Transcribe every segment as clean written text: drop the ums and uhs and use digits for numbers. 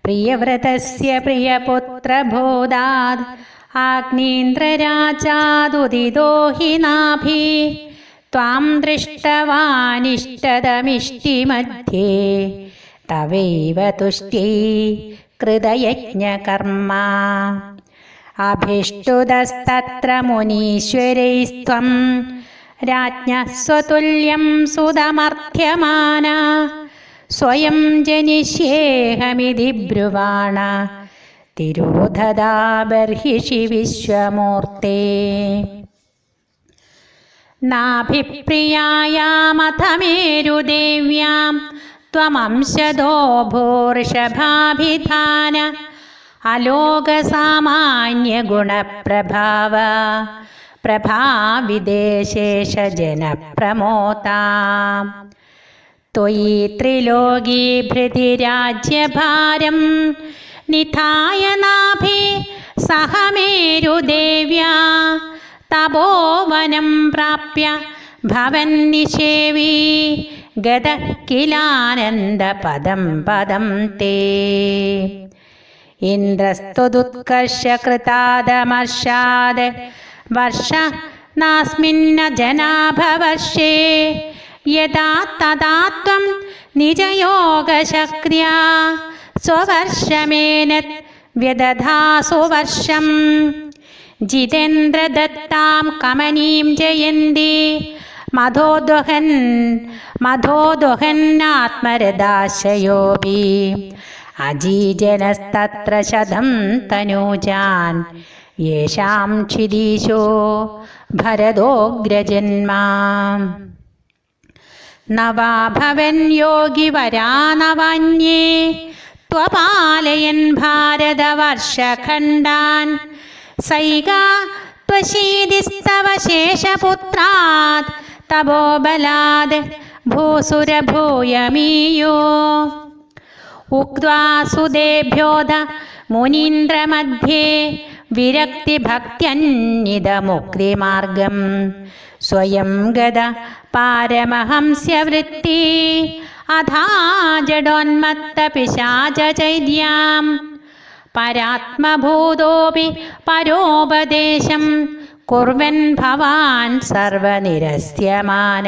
പ്രിയവ്രതസ്യ പ്രിയപുത്രബോധാത് ആഗ്നീന്ദ്രരാജാദുദിതോ he നാഭി ത്വാം ദൃഷ്ടവാനിഷ്ടതമിഷ്ടിമധ്യേ തവൈവ തുഷ്ട്യൈ കൃതയജ്ഞകർമ്മ അഭിഷ്ടുതസ്തത്ര മുനീശ്വരൈസ്ത്വം രാജ്ഞഃ സ്വതുല്യം സുതമർത്ഥ്യമാന സ്വയം ജനിഷ്യേഹമിതി ബ്രുവാണ തിരോധദാ ബർഹിഷി വിശ്വമൂർത്തേ. നാഭിപ്രിയായാമഥ മേരുദേവ്യാം ത്വമംശദോ ഭൂർഷഭാഭിധാന അലോകസാമാന്യഗുണപ്രഭാവ പ്രഭാവിദേശേഷജനപ്രമോതാ ത്വയി ത്രിലോകീഭൃതിരാജ്യഭാരം നിധായ നാഭി സഹമേരുദേവ്യാ തപോവനം പ്രാപ്യ ഭവന്നിഷേവീ ഗതഃ കിലാനന്ദപദം പദം തേ. ഇന്ദ്രസ്തുതുത്കർഷകൃതാദമർഷാദ് വർഷ നാസ്മിന്ന ജനാഭവർഷേ യഥാ തഥാ ത്വം നിജയോഗശക്ര്യാ സ്വവർഷമേനത് വ്യദധാസു വർഷം ജിതേന്ദ്രദത്താം കമനീം ജയന്തി മധോദുഹന്നാത്മരദാശയോപി അജീജനസ്തത്ര ശതം തനൂജാൻ യേഷാം ക്ഷിതീശോ ഭരതോഗ്രജന്മാ. നവാ ഭവൻ യോഗിവരാ നവാന്യേ ത്വപാലയൻ ഭാരതവർഷഖണ്ഡാൻ സൈകാ ത്വശീതിസ്തവ ശേഷപുത്രാത് തപോബലാത് ഭൂസുരഭൂയമീയോ. ഉക്ത്വാ സുദേഭ്യോധ മുനീന്ദ്രമധ്യേ വിരക്തിഭക്ത്യന്വിതമുക്തിമാർഗം സ്വയം ഗത പാരമഹംസ്യവൃത്തി അഥാ ജഡോന്മത്തപിശാചൈര്യാം പരാത്മഭൂതോപി പരോപദേശം കുർവൻ ഭവാൻ സർവനിരസ്യമാന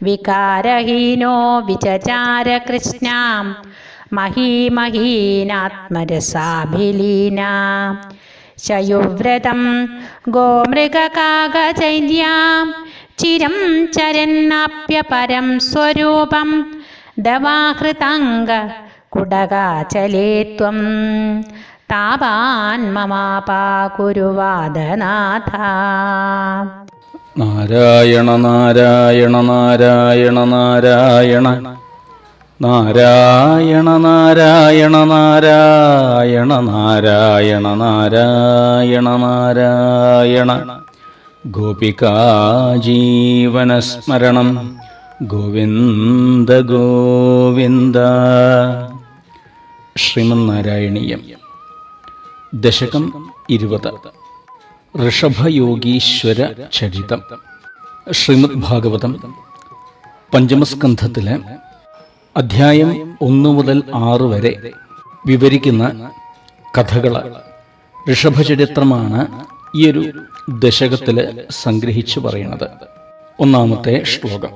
വികാരഹീനോ വിചചാര കൃഷ്ണാം മഹീമഹീനാത്മരസാഭിലീന ശയുവ്രതം ഗോമൃഗകാകചൈര്യാം ചിരം ചരന്നാപ്യ പരം സ്വരൂപം ദവാഹൃതാംഗ കുടകാചലേ ത്വം താപാൻ മമാപാകുരുവാദനാഥ. നാരായണ നാരായണ നാരായണ നാരായണ നാരായണ നാരായണ നാരായണ നാരായണ നാരായണ നാരായണ. ഗോപികാജീവനസ്മരണം ഗോവിന്ദ ഗോവിന്ദ. ശ്രീമന്നാരായണീയം ദശകം 20 ഋഷഭയോഗീശ്വര ചരിതം. ശ്രീമദ് ഭാഗവതം പഞ്ചമസ്കന്ധത്തിലെ അധ്യായം 1 മുതൽ 6 വരെ വിവരിക്കുന്ന കഥകൾ ഋഷഭചരിത്രമാണ് ഈ ഒരു ദശകത്തിൽ സംഗ്രഹിച്ചു പറയുന്നത്. ഒന്നാമത്തെ ശ്ലോകം.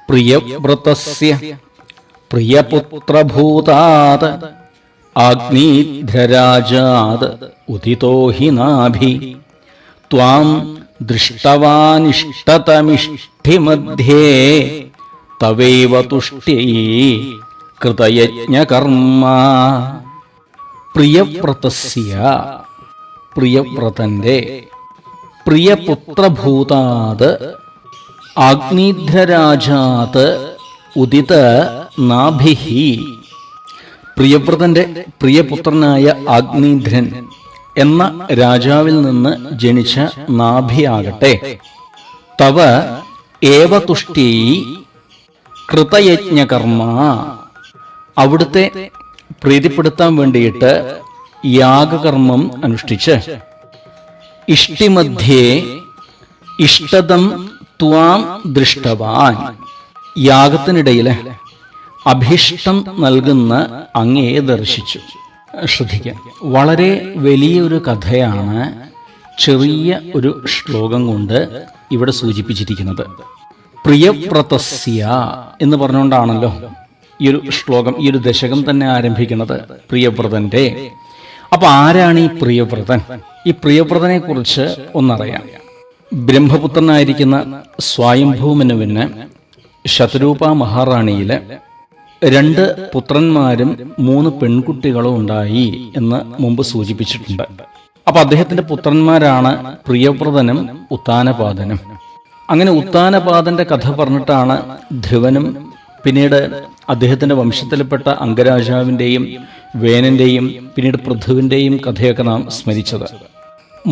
പ്രിയവ്രതസ്യ പ്രിയപുത്രഭൂതാത് ആഗ്നീധ്രരാജാത് ഉദിതോ ഹി നാഭി ത്വാം ദൃഷ്ടവാനിഷ്ടതമിഷ്ഠിമധ്യേ തവൈവ തുഷ്ട്യൈ കൃതയജ്ഞകർമ്മ. പ്രിയവ്രതസ്യ പ്രിയവ്രതന്റെ പ്രിയപുത്രഭൂതാത് ആഗ്നീധ്രരാജാത് ഉദിത നാഭിഹി. പ്രിയവ്രതന്റെ പ്രിയപുത്രനായ ആഗ്നീധ്രൻ എന്ന രാജാവിൽ നിന്ന് ജനിച്ച നാഭിയാകട്ടെ തവ ഏവ തുഷ്ട്യൈ കൃതയജ്ഞകർമ്മ, അവിടുത്തെ പ്രീതിപ്പെടുത്താൻ വേണ്ടിയിട്ട് യാഗകർമ്മം അനുഷ്ഠിച്ച് ഇഷ്ടിമധ്യേ ഇഷ്ടതം ത്വാം ദൃഷ്ടവാൻ, യാഗത്തിനിടയിൽ അഭീഷ്ടം നൽകുന്ന അങ്ങയെ ദർശിച്ചു. ശ്രദ്ധിക്കാം, വളരെ വലിയൊരു കഥയാണ് ചെറിയ ഒരു ശ്ലോകം കൊണ്ട് ഇവിടെ സൂചിപ്പിച്ചിരിക്കുന്നത്. പ്രിയവ്രതസ്യ എന്ന് പറഞ്ഞുകൊണ്ടാണല്ലോ ഈ ഒരു ശ്ലോകം, ഈ ഒരു ദശകം തന്നെ ആരംഭിക്കുന്നത്, പ്രിയവ്രതന്റെ. അപ്പൊ ആരാണ് ഈ പ്രിയവ്രതൻ? ഈ പ്രിയവ്രതനെ കുറിച്ച് ഒന്നറിയാം. ബ്രഹ്മപുത്രനായിരിക്കുന്ന സ്വയംഭൂമനുവിന് ശതരൂപ മഹാറാണിയിലെ 2 പുത്രന്മാരും 3 പെൺകുട്ടികളും ഉണ്ടായി എന്ന് മുമ്പ് സൂചിപ്പിച്ചിട്ടുണ്ട്. അപ്പൊ അദ്ദേഹത്തിന്റെ പുത്രന്മാരാണ് പ്രിയവ്രതനും ഉത്താനപാദനും. അങ്ങനെ ഉത്താനപാദന്റെ കഥ പറഞ്ഞിട്ടാണ് ധ്രുവനും പിന്നീട് അദ്ദേഹത്തിന്റെ വംശത്തിൽപ്പെട്ട അംഗരാജാവിന്റെയും വേനന്റെയും പിന്നീട് പൃഥുവിന്റെയും കഥയൊക്കെ നാം സ്മരിച്ചത്.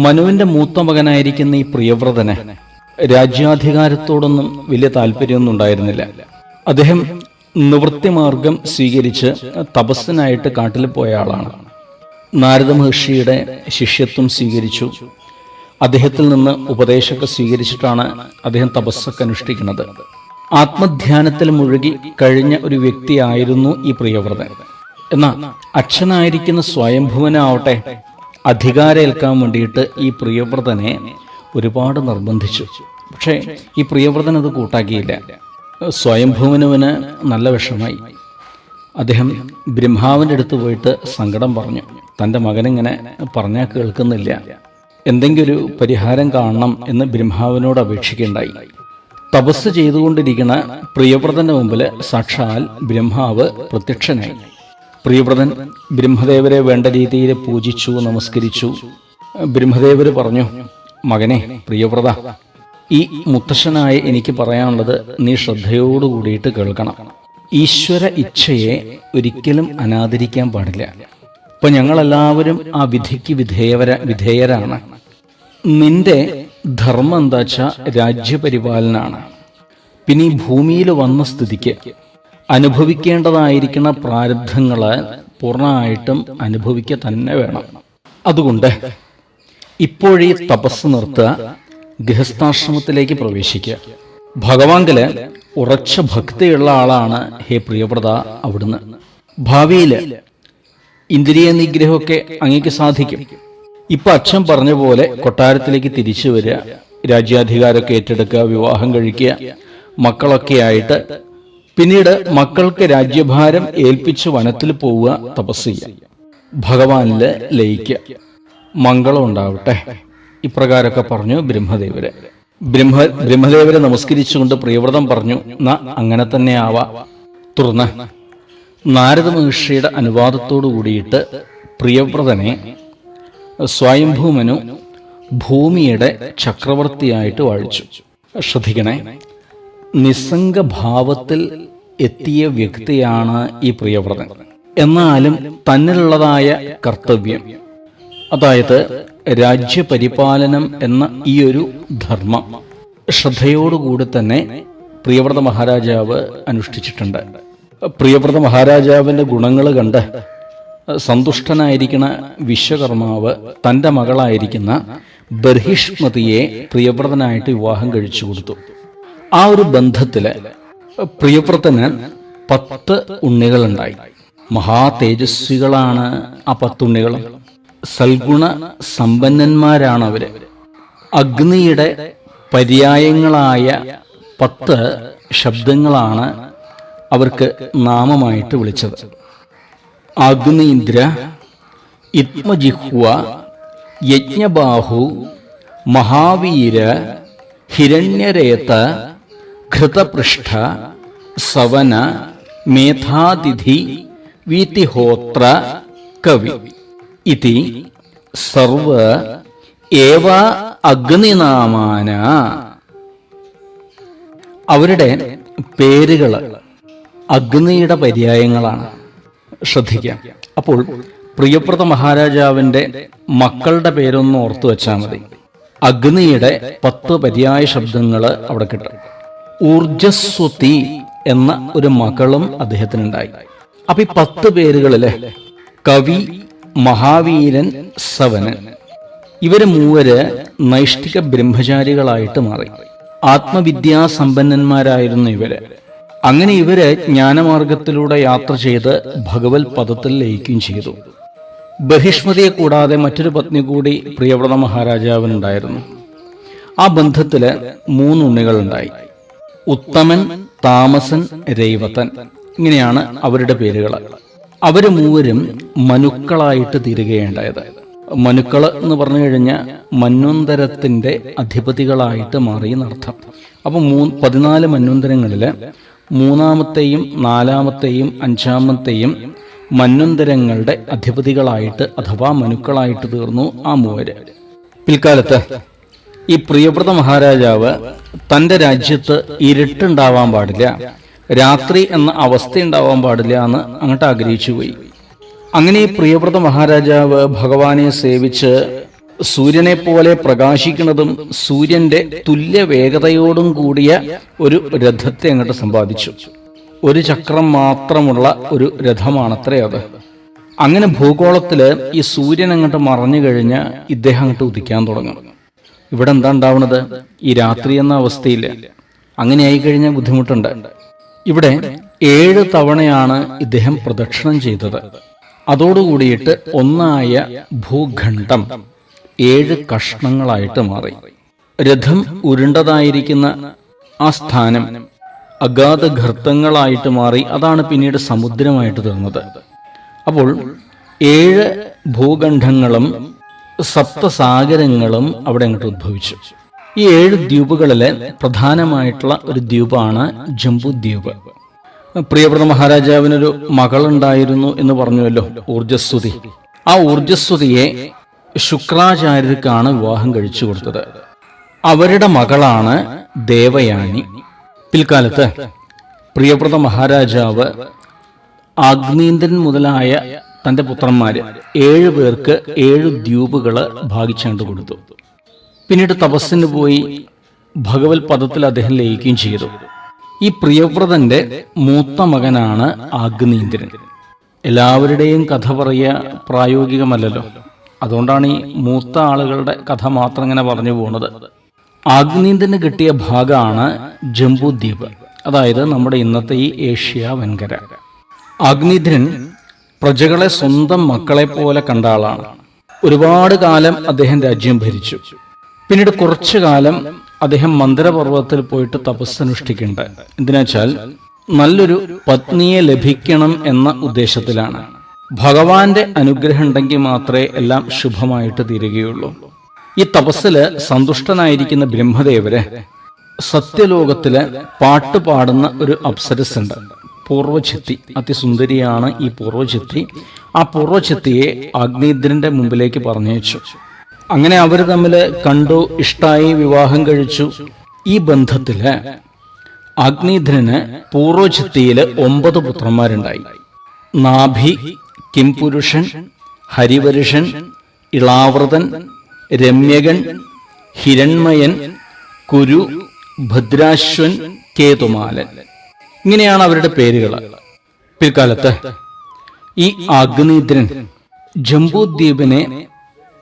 മനുവിന്റെ മൂത്ത മകനായിരിക്കുന്ന ഈ പ്രിയവ്രതന് രാജ്യാധികാരത്തോടൊന്നും വലിയ താല്പര്യമൊന്നും ഉണ്ടായിരുന്നില്ല. അദ്ദേഹം നിവൃത്തിമാർഗം സ്വീകരിച്ച് തപസ്സിനായിട്ട് കാട്ടിൽ പോയ ആളാണ്. നാരദ മഹർഷിയുടെ ശിഷ്യത്വം സ്വീകരിച്ചു. അദ്ദേഹത്തിൽ നിന്ന് ഉപദേശമൊക്കെ സ്വീകരിച്ചിട്ടാണ് അദ്ദേഹം തപസ്സൊക്കെ അനുഷ്ഠിക്കുന്നത്. ആത്മധ്യാനത്തിൽ മുഴുകി കഴിഞ്ഞ ഒരു വ്യക്തിയായിരുന്നു ഈ പ്രിയവ്രതൻ. എന്നാൽ അച്ഛനായിരിക്കുന്ന സ്വയംഭുവനാവട്ടെ അധികാരമേൽക്കാൻ വേണ്ടിയിട്ട് ഈ പ്രിയവ്രതനെ ഒരുപാട് നിർബന്ധിച്ചു. പക്ഷേ ഈ പ്രിയവ്രതൻ അത് കൂട്ടാക്കിയില്ല. സ്വയംഭുവനുവിന് നല്ല വിഷമായി. അദ്ദേഹം ബ്രഹ്മാവിൻ്റെ അടുത്ത് പോയിട്ട് സങ്കടം പറഞ്ഞു. തൻ്റെ മകനിങ്ങനെ പറഞ്ഞാൽ കേൾക്കുന്നില്ല, എന്തെങ്കിലും ഒരു പരിഹാരം കാണണം എന്ന് ബ്രഹ്മാവിനോട് അപേക്ഷിക്കുകയുണ്ടായി. തപസ് ചെയ്തുകൊണ്ടിരിക്കുന്ന പ്രിയവ്രതന്റെ മുമ്പിൽ സാക്ഷാൽ ബ്രഹ്മാവ് പ്രത്യക്ഷനായി. പ്രിയവ്രതൻ ബ്രഹ്മദേവരെ വേണ്ട രീതിയിൽ പൂജിച്ചു, നമസ്കരിച്ചു. ബ്രഹ്മദേവര് പറഞ്ഞു, മകനെ പ്രിയവ്രത, ഈ മുത്തശ്ശനായ എനിക്ക് പറയാനുള്ളത് നീ ശ്രദ്ധയോടുകൂടിയിട്ട് കേൾക്കണം. ഈശ്വര ഇച്ഛയെ ഒരിക്കലും അനാദരിക്കാൻ പാടില്ല. ഇപ്പൊ ഞങ്ങളെല്ലാവരും ആ വിധിക്ക് വിധേയരാണ്. നിന്റെ ധർമ്മം എന്താ വെച്ചാൽ രാജ്യപരിപാലനാണ്. പിന്നെ ഈ ഭൂമിയിൽ വന്ന സ്ഥിതിക്ക് അനുഭവിക്കേണ്ടതായിരിക്കുന്ന പ്രാരബ്ധങ്ങള് പൂർണ്ണമായിട്ടും അനുഭവിക്കുക തന്നെ വേണം. അതുകൊണ്ട് ഇപ്പോഴീ തപസ് നിർത്തുക, ഗൃഹസ്ഥാശ്രമത്തിലേക്ക് പ്രവേശിക്കുക. ഭഗവാങ്കല് ഉറച്ച ഭക്തിയുള്ള ആളാണ് ഹേ പ്രിയവ്രത അവിടുന്ന്. ഭാവിയില് ഇന്ദ്രിയ നിഗ്രഹമൊക്കെ അങ്ങേക്ക് സാധിക്കും. ഇപ്പൊ അച്ഛൻ പറഞ്ഞ പോലെ കൊട്ടാരത്തിലേക്ക് തിരിച്ചു വരിക, രാജ്യാധികാരമൊക്കെ ഏറ്റെടുക്കുക, വിവാഹം കഴിക്കുക, മക്കളൊക്കെ ആയിട്ട് പിന്നീട് മക്കൾക്ക് രാജ്യഭാരം ഏൽപ്പിച്ച് വനത്തിൽ പോവുക, തപസ് ചെയ്യുക, ഭഗവാനില് ലയിക്കുക, മംഗളം ഉണ്ടാവട്ടെ. ഇപ്രകാരമൊക്കെ പറഞ്ഞു ബ്രഹ്മദേവര്. ബ്രഹ്മദേവരെ നമസ്കരിച്ചുകൊണ്ട് പ്രിയവ്രതം പറഞ്ഞു, അങ്ങനെ തന്നെ ആവാ. തുടർന്ന് നാരദ മഹർഷിയുടെ അനുവാദത്തോടു കൂടിയിട്ട് പ്രിയവ്രതനെ സ്വയംഭൂമനു ഭൂമിയുടെ ചക്രവർത്തിയായിട്ട് വാഴിച്ചു. ശ്രദ്ധിക്കണേ, നിസ്സംഗഭാവത്തിൽ എത്തിയ വ്യക്തിയാണ് ഈ പ്രിയവ്രതൻ. എന്നാലും തന്നിലുള്ളതായ കർത്തവ്യം, അതായത് രാജ്യപരിപാലനം എന്ന ഈ ഒരു ധർമ്മം ശ്രദ്ധയോടുകൂടി തന്നെ പ്രിയവ്രത മഹാരാജാവ് അനുഷ്ഠിച്ചിട്ടുണ്ട്. പ്രിയവ്രത മഹാരാജാവിന്റെ ഗുണങ്ങൾ കണ്ട് സന്തുഷ്ടനായിരിക്കുന്ന വിശ്വകർമാവ് തൻ്റെ മകളായിരിക്കുന്ന ബർഹിഷ്മതിയെ പ്രിയവ്രതനായിട്ട് വിവാഹം കഴിച്ചു കൊടുത്തു. ആ ഒരു ബന്ധത്തില് പ്രിയവ്രതന് 10 ഉണ്ണികളുണ്ടായി. മഹാ തേജസ്വികളാണ് ആ 10 ഉണ്ണികളും. സൽഗുണ സമ്പന്നന്മാരാണ് അവര്. അഗ്നിയുടെ പര്യായങ്ങളായ 10 ശബ്ദങ്ങളാണ് അവർക്ക് നാമമായിട്ട് വിളിച്ചത്. അഗ്നീന്ദ്ര, ഇത്മജിഹ്വ, യജ്ഞബാഹു, മഹാവീര, ഹിരണ്യരേത, ഘൃതപൃഷ്ഠ, സവന, മേധാതിഥി, വീതിഹോത്ര, കവി ഇതി സർവ ഏവ അഗ്നിനാമാന. അവരുടെ പേരുകൾ അഗ്നിയുടെ പര്യായങ്ങളാണ്. ശ്രദ്ധിക്കാം. അപ്പോൾ പ്രിയവ്രത മഹാരാജാവിന്റെ മക്കളുടെ പേരൊന്ന് ഓർത്തു വെച്ചാൽ മതി. അഗ്നിയുടെ 10 പര്യായ ശബ്ദങ്ങൾ അവിടെ കിട്ടും. ഊർജസ്വതി എന്ന ഒരു മകളും അദ്ദേഹത്തിനുണ്ടായി. അപ്പൊ ഈ 10 പേരുകളില് കവി, മഹാവീരൻ, സവനൻ, ഇവര് 3 നൈഷ്ഠിക ബ്രഹ്മചാരികളായിട്ട് മാറി. ആത്മവിദ്യാസമ്പന്നന്മാരായിരുന്നു ഇവര്. അങ്ങനെ ഇവര് ജ്ഞാനമാർഗത്തിലൂടെ യാത്ര ചെയ്ത് ഭഗവത് പദത്തിൽ ലയിക്കുകയും ചെയ്തു. ബഹിഷ്മതിയെ കൂടാതെ മറ്റൊരു പത്നി കൂടി പ്രിയവ്രത മഹാരാജാവിനുണ്ടായിരുന്നു. ആ ബന്ധത്തില് 3 ഉണ്ണികളുണ്ടായി. ഉത്തമൻ, താമസൻ, രൈവതൻ, ഇങ്ങനെയാണ് അവരുടെ പേരുകൾ. അവര് മൂവരും മനുക്കളായിട്ട് തീരുകയുണ്ടായത്. മനുക്കള് എന്ന് പറഞ്ഞു കഴിഞ്ഞാൽ മന്വന്തരത്തിന്റെ അധിപതികളായിട്ട് മാറി എന്നർത്ഥം. അപ്പൊ 14 മന്വന്തരങ്ങളില് 3-ാമത്തെയും 4-ാമത്തെയും 5-ാമത്തെയും മന്വന്തരങ്ങളുടെ അധിപതികളായിട്ട് അഥവാ മനുക്കളായിട്ട് തീർന്നു ആ മൂവര്. പിൽക്കാലത്ത് ഈ പ്രിയവ്രത മഹാരാജാവ് തന്റെ രാജ്യത്ത് ഇരുട്ടുണ്ടാവാൻ പാടില്ല, രാത്രി എന്ന അവസ്ഥ ഉണ്ടാവാൻ പാടില്ല എന്ന് അങ്ങോട്ട് ആഗ്രഹിച്ചു പോയി. അങ്ങനെ ഈ പ്രിയവ്രത മഹാരാജാവ് ഭഗവാനെ സേവിച്ച് സൂര്യനെ പോലെ പ്രകാശിക്കുന്നതും സൂര്യന്റെ തുല്യ വേഗതയോടും കൂടിയ ഒരു രഥത്തെ അങ്ങോട്ട് സമ്പാദിച്ചു. ഒരു ചക്രം മാത്രമുള്ള ഒരു രഥമാണത്രേ അത്. അങ്ങനെ ഭൂഗോളത്തില് ഈ സൂര്യൻ അങ്ങോട്ട് മറഞ്ഞു കഴിഞ്ഞാൽ ഇദ്ദേഹം അങ്ങോട്ട് ഉദിക്കാൻ തുടങ്ങും. ഇവിടെ എന്താ ഉണ്ടാവുന്നത്? ഈ രാത്രി എന്ന അവസ്ഥയിൽ അങ്ങനെ ആയിക്കഴിഞ്ഞാൽ ബുദ്ധിമുട്ടുണ്ട്. ഇവിടെ 7 തവണയാണ് ഇദ്ദേഹം പ്രദക്ഷിണം ചെയ്തത്. അതോടുകൂടിയിട്ട് ഒന്നായ ഭൂഖണ്ഡം 7 കഷ്ണങ്ങളായിട്ട് മാറി. രഥം ഉരുണ്ടതായിരിക്കുന്ന ആ സ്ഥാനം അഗാധ ഗർത്തങ്ങളായിട്ട് മാറി. അതാണ് പിന്നീട് സമുദ്രമായിട്ട് തീർന്നത്. അപ്പോൾ 7 ഭൂഖണ്ഡങ്ങളും 7 സാഗരങ്ങളും അവിടെ അങ്ങോട്ട് ഉദ്ഭവിച്ചു. ഈ 7 ദ്വീപുകളിലെ പ്രധാനമായിട്ടുള്ള ഒരു ദ്വീപാണ് ജംബുദ്വീപ്. പ്രിയവ്രത മഹാരാജാവിനൊരു മകളുണ്ടായിരുന്നു എന്ന് പറഞ്ഞുവല്ലോ, ഊർജസ്വതി. ആ ഊർജസ്വതിയെ ശുക്രാചാര്യർക്കാണ് വിവാഹം കഴിച്ചു കൊടുത്തത്. അവരുടെ മകളാണ് ദേവയാനി. പിൽക്കാലത്ത് പ്രിയവ്രത മഹാരാജാവ് ആഗ്നീന്ദ്രൻ മുതലായ തന്റെ പുത്രന്മാര് 7 പേർക്ക് 7 ദ്വീപുകള് ഭാഗിച്ചുകൊണ്ട് കൊടുത്തു. പിന്നീട് തപസ്സിന് പോയി ഭഗവത് പദത്തിൽ അദ്ദേഹം ലയിക്കുകയും ചെയ്തു. ഈ പ്രിയവ്രതന്റെ മൂത്ത മകനാണ് ആഗ്നീന്ദ്രൻ. എല്ലാവരുടെയും കഥ പറയുക പ്രായോഗികമല്ലല്ലോ, അതുകൊണ്ടാണ് ഈ മൂത്ത ആളുകളുടെ കഥ മാത്രം ഇങ്ങനെ പറഞ്ഞു പോകുന്നത്. ആഗ്നീന്ദ്രന് കിട്ടിയ ഭാഗമാണ് ജംബുദ്വീപ്, അതായത് നമ്മുടെ ഇന്നത്തെ ഈ ഏഷ്യ വൻകര. ആഗ്നീന്ദ്രൻ പ്രജകളെ സ്വന്തം മക്കളെ പോലെ കണ്ട ആളാണ്. ഒരുപാട് കാലം അദ്ദേഹം രാജ്യം ഭരിച്ചു. പിന്നീട് കുറച്ചു കാലം അദ്ദേഹം മന്ദരപർവ്വതത്തിൽ പോയിട്ട് തപസ്സനുഷ്ഠിക്കുന്നുണ്ട്. എന്തിനാച്ചാൽ നല്ലൊരു പത്നിയെ ലഭിക്കണം എന്ന ഉദ്ദേശത്തിലാണ്. ഭഗവാന്റെ അനുഗ്രഹം ഉണ്ടെങ്കിൽ മാത്രമേ എല്ലാം ശുഭമായിട്ട് തീരുകയുള്ളൂ. ഈ തപസ്സില് സന്തുഷ്ടനായിരിക്കുന്ന ബ്രഹ്മദേവര് സത്യലോകത്തില് പാട്ട് പാടുന്ന ഒരു അപ്സരസ് ഉണ്ട്, പൂർവ്വചിത്തി. അതിസുന്ദരിയാണ് ഈ പൂർവ്വചിത്തി. ആ പൂർവ്വചിത്തിയെ അഗ്നീന്ദ്രന്റെ മുമ്പിലേക്ക് പറഞ്ഞയച്ചു. അങ്ങനെ അവർ തമ്മിൽ കണ്ടു, ഇഷ്ടായി, വിവാഹം കഴിച്ചു. ഈ ബന്ധത്തില് അഗ്നീന്ദ്രന് പൂർവ്വചിത്തിയില് 9 പുത്രന്മാരുണ്ടായി. നാഭി, കിംപുരുഷൻ, ഹരിവരുഷൻ, ഇളാവൃതൻ, രമ്യകൻ, ഹിരൺമയൻ, കുരു, ഭദ്രാശ്വൻ, കേതുമാലൻ, ഇങ്ങനെയാണ് അവരുടെ പേരുകൾ. പിൽക്കാലത്ത് ഈ അഗ്നീന്ദ്രൻ ജംബുദ്വീപിനെ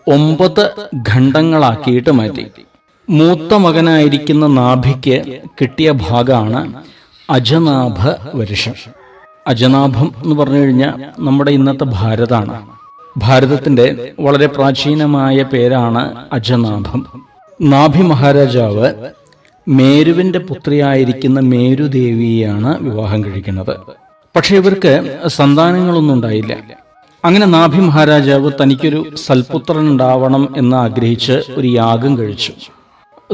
9 ഖണ്ഡങ്ങളാക്കിയിട്ട് മാറ്റി. മൂത്ത മകനായിരിക്കുന്ന നാഭിക്ക് കിട്ടിയ ഭാഗമാണ് അജനാഭ വർഷം. അജനാഭം എന്ന് പറഞ്ഞു കഴിഞ്ഞാൽ നമ്മുടെ ഇന്നത്തെ ഭാരതമാണ്. ഭാരതത്തിന്റെ വളരെ പ്രാചീനമായ പേരാണ് അജനാഭം. നാഭി മഹാരാജാവ് മേരുവിന്റെ പുത്രിയായിരിക്കുന്ന മേരുദേവിയെയാണ് വിവാഹം കഴിക്കുന്നത്. പക്ഷെ ഇവർക്ക് സന്താനങ്ങളൊന്നും ഉണ്ടായില്ല. അങ്ങനെ നാഭി മഹാരാജാവ് തനിക്കൊരു സൽപുത്രൻ ഉണ്ടാവണം എന്ന് ആഗ്രഹിച്ച് ഒരു യാഗം കഴിച്ചു.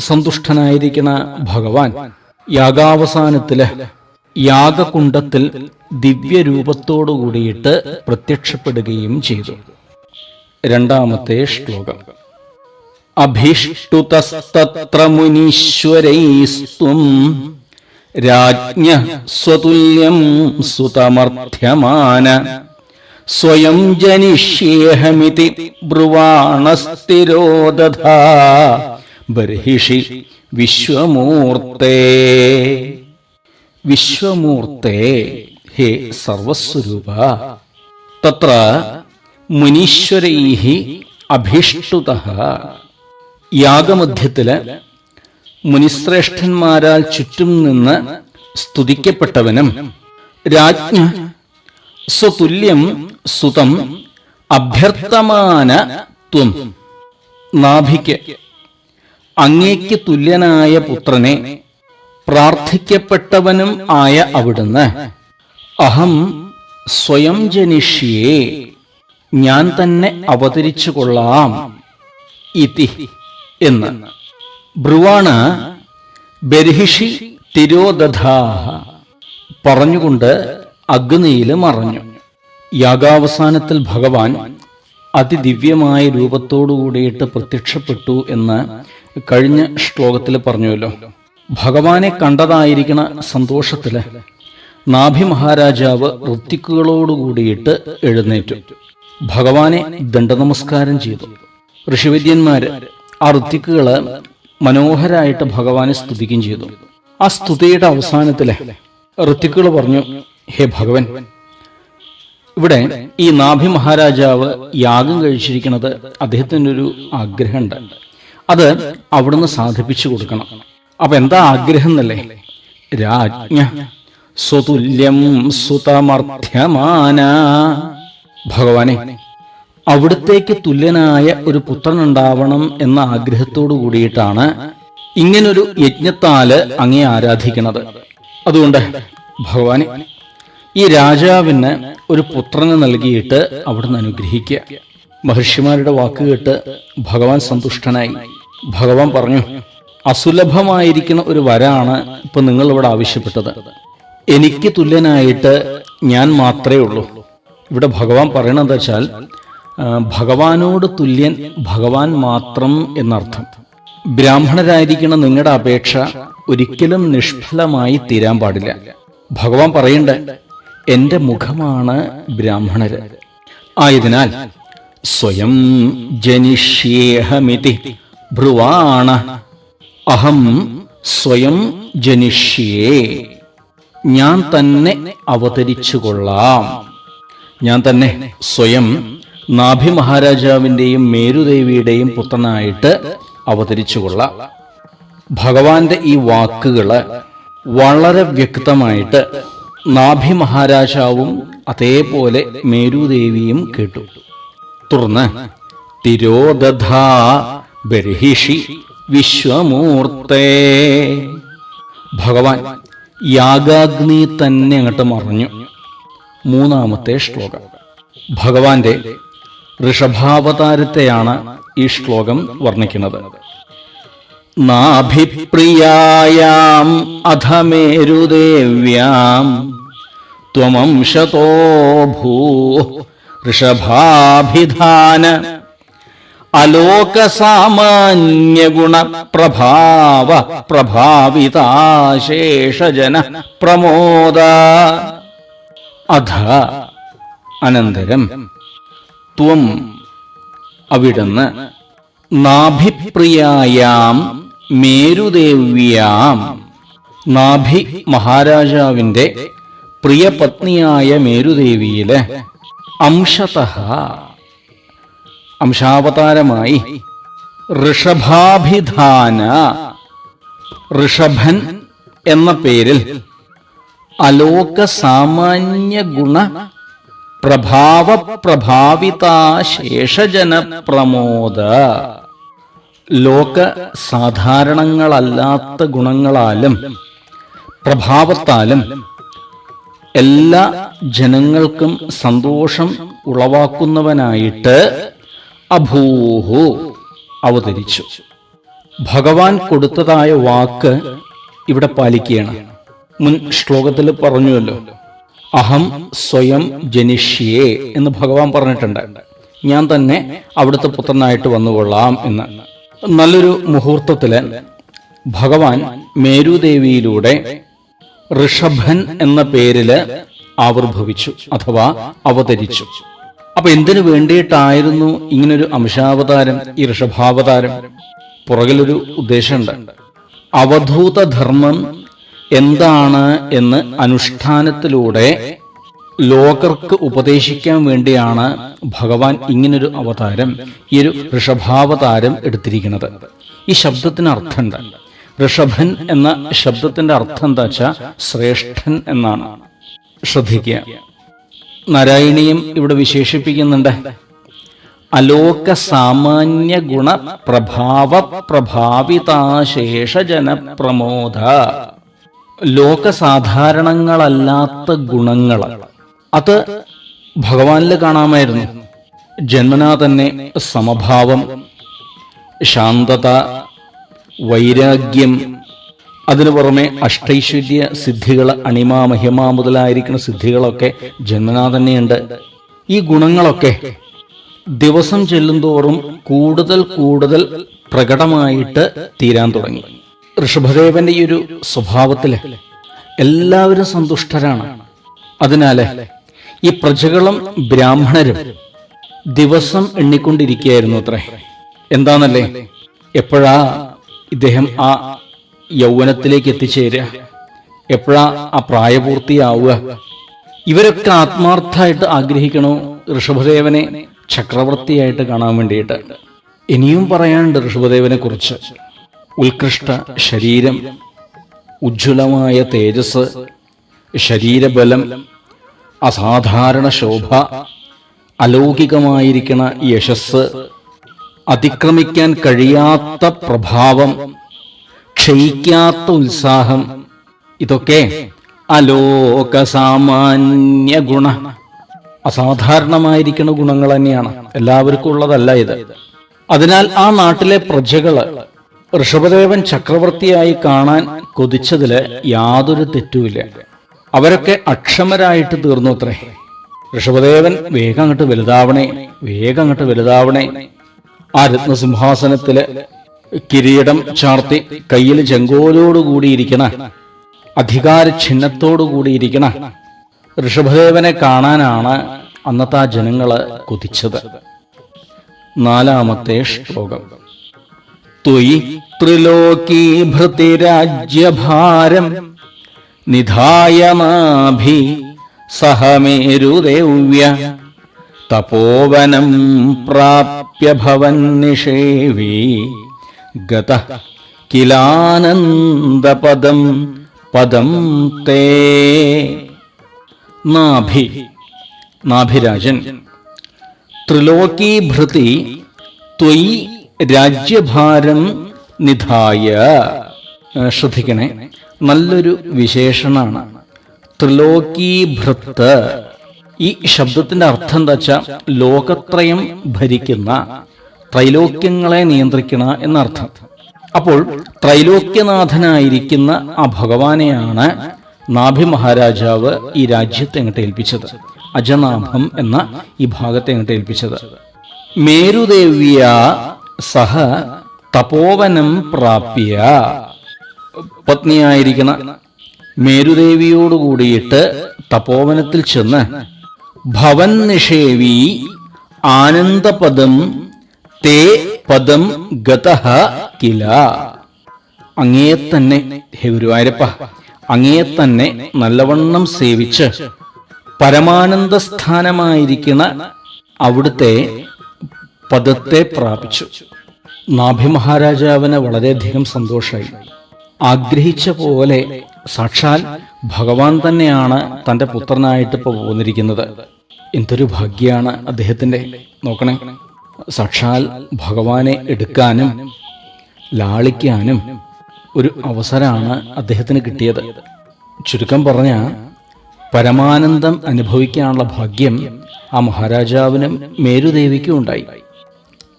സന്തുഷ്ടനായിരിക്കുന്ന ഭഗവാൻ യാഗാവസാനത്തില് യാഗകുണ്ഡത്തിൽ ദിവ്യരൂപത്തോടു കൂടിയിട്ട് പ്രത്യക്ഷപ്പെടുകയും ചെയ്തു. 2-ാമത്തെ ശ്ലോകം. അഭീഷ്ടുതസ്തത്ര മുനീശ്വരൈസ്ത്വം രാജ്ഞ സ്വതുല്യം സുതമർത്ഥ്യമാന സ്വയം ജനിഷ്യേഹമിതി ബ്രുവാണസ്ഥിരോദധാ ബർഹിഷി വിശ്വമൂർത്തേ. വിശ്വമൂർത്തേ, ഹേ സർവസ്വരൂപ, തത്ര മുനീശ്വരൈഃ അഭീഷ്ടുതഃ. യാഗമധ്യത്തില് മുനിശ്രേഷ്ഠന്മാരാൽ ചുറ്റും നിന്ന് സ്തുതിക്കപ്പെട്ടവനും രാജ്ഞ സ്വതുല്യം സുതം അഭ്യർത്ഥമാന ത്വം. നാഭിക്ക് അങ്ങേക്ക് തുല്യനായ പുത്രനെ പ്രാർത്ഥിക്കപ്പെട്ടവനും ആയ അവിടുന്ന് അഹം സ്വയം ജനിഷ്യേ ഞാൻ തന്നെ അവതരിച്ചു കൊള്ളാം ഇതി എന്ന്. ബ്രുവാണ് ബർഹിഷി തിരോദധാഹ പറഞ്ഞുകൊണ്ട് അഗ്നിയിൽ മറഞ്ഞു. യാഗാവസാനത്തിൽ ഭഗവാൻ അതിദിവ്യമായ രൂപത്തോടു കൂടിയിട്ട് പ്രത്യക്ഷപ്പെട്ടു എന്ന് കഴിഞ്ഞ ശ്ലോകത്തിൽ പറഞ്ഞുവല്ലോ. ഭഗവാനെ കണ്ടതായിരിക്കണ സന്തോഷത്തില് നാഭി മഹാരാജാവ് ഋത്വിക്കുകളോടുകൂടിയിട്ട് എഴുന്നേറ്റു. ഭഗവാനെ ദണ്ഡനമസ്കാരം ചെയ്തു. ഋഷിവര്യന്മാര് ആ ഋത്വിക്കുകള് മനോഹരായിട്ട് ഭഗവാനെ സ്തുതിക്കുകയും ചെയ്തു. ആ സ്തുതിയുടെ അവസാനത്തില് ഋത്വിക്കുകൾ പറഞ്ഞു, ഹേ ഭഗവൻ, ഇവിടെ ഈ നാഭി മഹാരാജാവ് യാഗം കഴിച്ചിരിക്കുന്നത് അദ്ദേഹത്തിൻ്റെ ഒരു ആഗ്രഹമുണ്ട്, അത് അവിടുന്ന് സാധിപ്പിച്ചു കൊടുക്കണം. അപ്പൊ എന്താ ആഗ്രഹം എന്നല്ലേ? രാജ്ഞ സ്വതുല്യം സുതമർത്ഥ്യമാന. ഭഗവാനെ, അവിടത്തേക്ക് തുല്യനായ ഒരു പുത്രൻ ഉണ്ടാവണം എന്ന ആഗ്രഹത്തോടു കൂടിയിട്ടാണ് ഇങ്ങനൊരു യജ്ഞത്താല് അങ്ങേ ആരാധിക്കുന്നത്. അതുകൊണ്ട് ഭഗവാനെ, ഈ രാജാവിന് ഒരു പുത്രനെ നൽകിയിട്ട് അവിടുന്ന് അനുഗ്രഹിക്കുക. മഹർഷിമാരുടെ വാക്ക് കേട്ട് ഭഗവാൻ സന്തുഷ്ടനായി. ഭഗവാൻ പറഞ്ഞു, അസുലഭമായിരിക്കുന്ന ഒരു വരാണ് ഇപ്പൊ നിങ്ങൾ ഇവിടെ ആവശ്യപ്പെട്ടത്. എനിക്ക് തുല്യനായിട്ട് ഞാൻ മാത്രമേ ഉള്ളൂ. ഇവിടെ ഭഗവാൻ പറയണത് വെച്ചാൽ ഭഗവാനോട് തുല്യൻ ഭഗവാൻ മാത്രം എന്നർത്ഥം. ബ്രാഹ്മണരായിരിക്കുന്ന നിങ്ങളുടെ അപേക്ഷ ഒരിക്കലും നിഷ്ഫലമായി തീരാൻ പാടില്ല. ഭഗവാൻ പറയണ്ടേ, എന്റെ മുഖമാണ് ബ്രാഹ്മണര് ആയതിനാൽ സ്വയം ജനിഷ്യേഹമിതി ബ്രുവാണ അഹം സ്വയം ജനിഷ്യേ. ഞാൻ തന്നെ അവതരിച്ചു കൊള്ളാം. ഞാൻ തന്നെ സ്വയം നാഭി മഹാരാജാവിന്റെയും മേരുദേവിയുടെയും പുത്രനായിട്ട് അവതരിച്ചു കൊള്ളാം. ഭഗവാന്റെ ഈ വാക്കുകള് വളരെ വ്യക്തമായിട്ട് നാഭി മഹാരാജാവും അതേപോലെ മേരുദേവിയും കേട്ടു. തുടർന്ന് തിരോദധാ ബർഹിഷി വിശ്വമൂർത്തേ. ഭഗവാൻ യാഗാഗ്നി തന്നെ അങ്ങോട്ട് മറഞ്ഞു. മൂന്നാമത്തെ ശ്ലോകം. ഭഗവാന്റെ ഋഷഭാവതാരത്തെയാണ് ഈ ശ്ലോകം വർണ്ണിക്കുന്നത്. നാഭിപ്രിയായാം അധമേരുദേവ്യാം ത്വമംശതോ ഭൂ ഋഷഭാഭിധാന അലോകസാമാന്യഗുണ പ്രഭാവ പ്രഭാവിതാശേഷജന പ്രമോദ. അധ അനന്തരം ത്വം അവിടുന്ന് നാഭിപ്രിയായാം മേരുദേവ്യാം നാഭി മഹാരാജാവിന്റെ പ്രിയപത്നിയായ മേരുദേവിയില് അംശതഃ അംശാവതാരമായി ഋഷഭാഭിധാന ഋഷഭൻ എന്ന പേരിൽ അലോക സാമാന്യ ഗുണ പ്രഭാവ പ്രഭാവിതാശേഷജന പ്രമോദ. ലോക സാധാരണങ്ങളല്ലാത്ത ഗുണങ്ങളാലും പ്രഭാവത്താലും എല്ലാ ജനങ്ങൾക്കും സന്തോഷം ഉളവാക്കുന്നവനായിട്ട് അഭൂഹു അവതരിച്ചു. ഭഗവാൻ കൊടുത്തതായ വാക്ക് ഇവിടെ പാലിക്കുകയാണ്. മുൻ ശ്ലോകത്തിൽ പറഞ്ഞുവല്ലോ, അഹം സ്വയം ജനിഷ്യേ എന്ന് ഭഗവാൻ പറഞ്ഞിട്ടുണ്ട്. ഞാൻ തന്നെ അവിടുത്തെ പുത്രനായിട്ട് വന്നുകൊള്ളാം എന്ന്. നല്ലൊരു മുഹൂർത്തത്തില് ഭഗവാൻ മേരുദേവിയിലൂടെ ഋഷഭൻ എന്ന പേരില് ആവിർഭവിച്ചു അഥവാ അവതരിച്ചു. അപ്പൊ എന്തിനു വേണ്ടിയിട്ടായിരുന്നു ഇങ്ങനൊരു അംശാവതാരം, ഈ ഋഷഭാവതാരം? പുറകിലൊരു ഉദ്ദേശമുണ്ട്. അവധൂത ധർമ്മം എന്താണ് എന്ന് അനുഷ്ഠാനത്തിലൂടെ ലോകർക്ക് ഉപദേശിക്കാൻ വേണ്ടിയാണ് ഭഗവാൻ ഇങ്ങനൊരു അവതാരം, ഈ ഒരു ഋഷഭാവതാരം എടുത്തിരിക്കുന്നത്. ഈ ശബ്ദത്തിന് അർത്ഥമുണ്ട്. ഋഷഭൻ എന്ന ശബ്ദത്തിന്റെ അർത്ഥം എന്താ വെച്ചാൽ ശ്രേഷ്ഠൻ എന്നാണ്. ശ്രദ്ധിക്കുക, നാരായണീയം ഇവിടെ വിശേഷിപ്പിക്കുന്നുണ്ട്. അലോക സാമാന്യ ഗുണ പ്രഭാവ പ്രഭാവിതാശേഷ ജനപ്രമോദ. ലോകസാധാരണങ്ങളല്ലാത്ത ഗുണങ്ങൾ അത് ഭഗവാനിൽ കാണാമായിരുന്നു. ജന്മനാ തന്നെ സമഭാവം, ശാന്തത, വൈരാഗ്യം, അതിനു പുറമെ അഷ്ടൈശ്വര്യ സിദ്ധികൾ, അണിമ മഹിമ മുതലായിരിക്കുന്ന സിദ്ധികളൊക്കെ ജന്മനാ തന്നെയുണ്ട്. ഈ ഗുണങ്ങളൊക്കെ ദിവസം ചെല്ലുന്തോറും കൂടുതൽ കൂടുതൽ പ്രകടമായിട്ട് തീരാൻ തുടങ്ങി. ഋഷഭദേവന്റെ ഈ ഒരു സ്വഭാവത്തില് എല്ലാവരും സന്തുഷ്ടരാണ്. അതിനാല് ഈ പ്രജകളും ബ്രാഹ്മണരും ദിവസം എണ്ണിക്കൊണ്ടിരിക്കുകയായിരുന്നു അത്രേ. എന്താന്നല്ലേ, എപ്പോഴാ ഇദ്ദേഹം ആ യൗവനത്തിലേക്ക് എത്തിച്ചേരുക, എപ്പോഴാ ആ പ്രായപൂർത്തിയാവുക. ഇവരൊക്കെ ആത്മാർത്ഥമായിട്ട് ആഗ്രഹിക്കണോ ഋഷഭദേവനെ ചക്രവർത്തിയായിട്ട് കാണാൻ വേണ്ടിയിട്ട്. ഇനിയും പറയാനുണ്ട് ഋഷഭദേവനെ കുറിച്ച്. ഉത്കൃഷ്ട ശരീരം, ഉജ്ജ്വലമായ തേജസ്, ശരീരബലം, അസാധാരണ ശോഭ, അലൗകികമായിരിക്കുന്ന യശസ്, അതിക്രമിക്കാൻ കഴിയാത്ത പ്രഭാവം, ക്ഷയിക്കാത്ത ഉത്സാഹം, ഇതൊക്കെ അലോകസാമാന്യ ഗുണ, അസാധാരണമായിരിക്കുന്ന ഗുണങ്ങൾ തന്നെയാണ്. എല്ലാവർക്കും ഉള്ളതല്ല ഇത്. അതിനാൽ ആ നാട്ടിലെ പ്രജകള് ഋഷഭദേവൻ ചക്രവർത്തിയായി കാണാൻ കൊതിച്ചതില് യാതൊരു തെറ്റുമില്ല. അവരൊക്കെ അക്ഷമരായിട്ട് തീർന്നു അത്രേ. ഋഷഭദേവൻ വേഗം അങ്ങോട്ട് വലുതാവണേ, വേഗം അങ്ങോട്ട് വലുതാവണേ. ആ രത്നസിംഹാസനത്തില് കിരീടം ചാർത്തി കയ്യിൽ ചെങ്കോലോടുകൂടിയിരിക്കണ, അധികാര ചിഹ്നത്തോടുകൂടിയിരിക്കണ ഋഷഭദേവനെ കാണാനാണ് അന്നത്തെ ആ ജനങ്ങള് കൊതിച്ചത്. 4-ാമത്തെ ശ്ലോകം. ത്വയി ത്രിലോകീഭൃതിരാജ്യഭാരം നിധായ നാഭി സഹമേരുദേവ്യ തപോവനം പ്രാപ്യ ഭവൻ നിഷേവി ഗതഃ കിലാനന്ദപദം പദം തേ. നാഭി, നാഭിരാജൻ. ത്രിലോകീഭൃതി ത്വയി രാജ്യഭാരം നിധായ. ശ്രദ്ധിക്കണേ, നല്ലൊരു വിശേഷണാണ് ത്രിലോകീഭൃത്ത്. ഈ ശബ്ദത്തിന്റെ അർത്ഥം എന്താ വെച്ചാൽ ലോകത്രയം ഭരിക്കുന്ന, ത്രൈലോക്യങ്ങളെ നിയന്ത്രിക്കണ എന്നർത്ഥം. അപ്പോൾ ത്രൈലോക്യനാഥനായിരിക്കുന്ന ആ ഭഗവാനെയാണ് നാഭി മഹാരാജാവ് ഈ രാജ്യത്തെ അങ്ങോട്ട് ഏൽപ്പിച്ചത്. അജനാഭം എന്ന ഈ ഭാഗത്തെ അങ്ങോട്ട് ഏൽപ്പിച്ചത്. മേരുദേവ്യ സഹ തപോവനം പ്രാപ്യ. പത്നിയായിരിക്കുന്ന മേരുദേവിയോടുകൂടിയിട്ട് തപോവനത്തിൽ ചെന്ന് ഭവൻ നിഷേവി ആനന്ദപദം തേ പദം ഗതഃ കില. അങ്ങയെ തന്നെ, ഹേ ഗുരുവായൂരപ്പ, അങ്ങയെ തന്നെ നല്ലവണ്ണം സേവിച്ച് പരമാനന്ദ സ്ഥാനമായിരിക്കുന്ന അവിടുത്തെ പദത്തെ പ്രാപിച്ചു. നാഭി മഹാരാജാവിന് വളരെയധികം സന്തോഷമായി. ആഗ്രഹിച്ച പോലെ സാക്ഷാൽ ഭഗവാൻ തന്നെയാണ് തൻ്റെ പുത്രനായിട്ട് ഇപ്പോൾ പോന്നിരിക്കുന്നത്. എന്തൊരു ഭാഗ്യാണ് അദ്ദേഹത്തിൻ്റെ. നോക്കണേ, സാക്ഷാൽ ഭഗവാനെ എടുക്കാനും ലാളിക്കാനും ഒരു അവസരമാണ് അദ്ദേഹത്തിന് കിട്ടിയത്. ചുരുക്കം പറഞ്ഞ പരമാനന്ദം അനുഭവിക്കാനുള്ള ഭാഗ്യം ആ മഹാരാജാവിനും മേരുദേവിക്കും ഉണ്ടായി.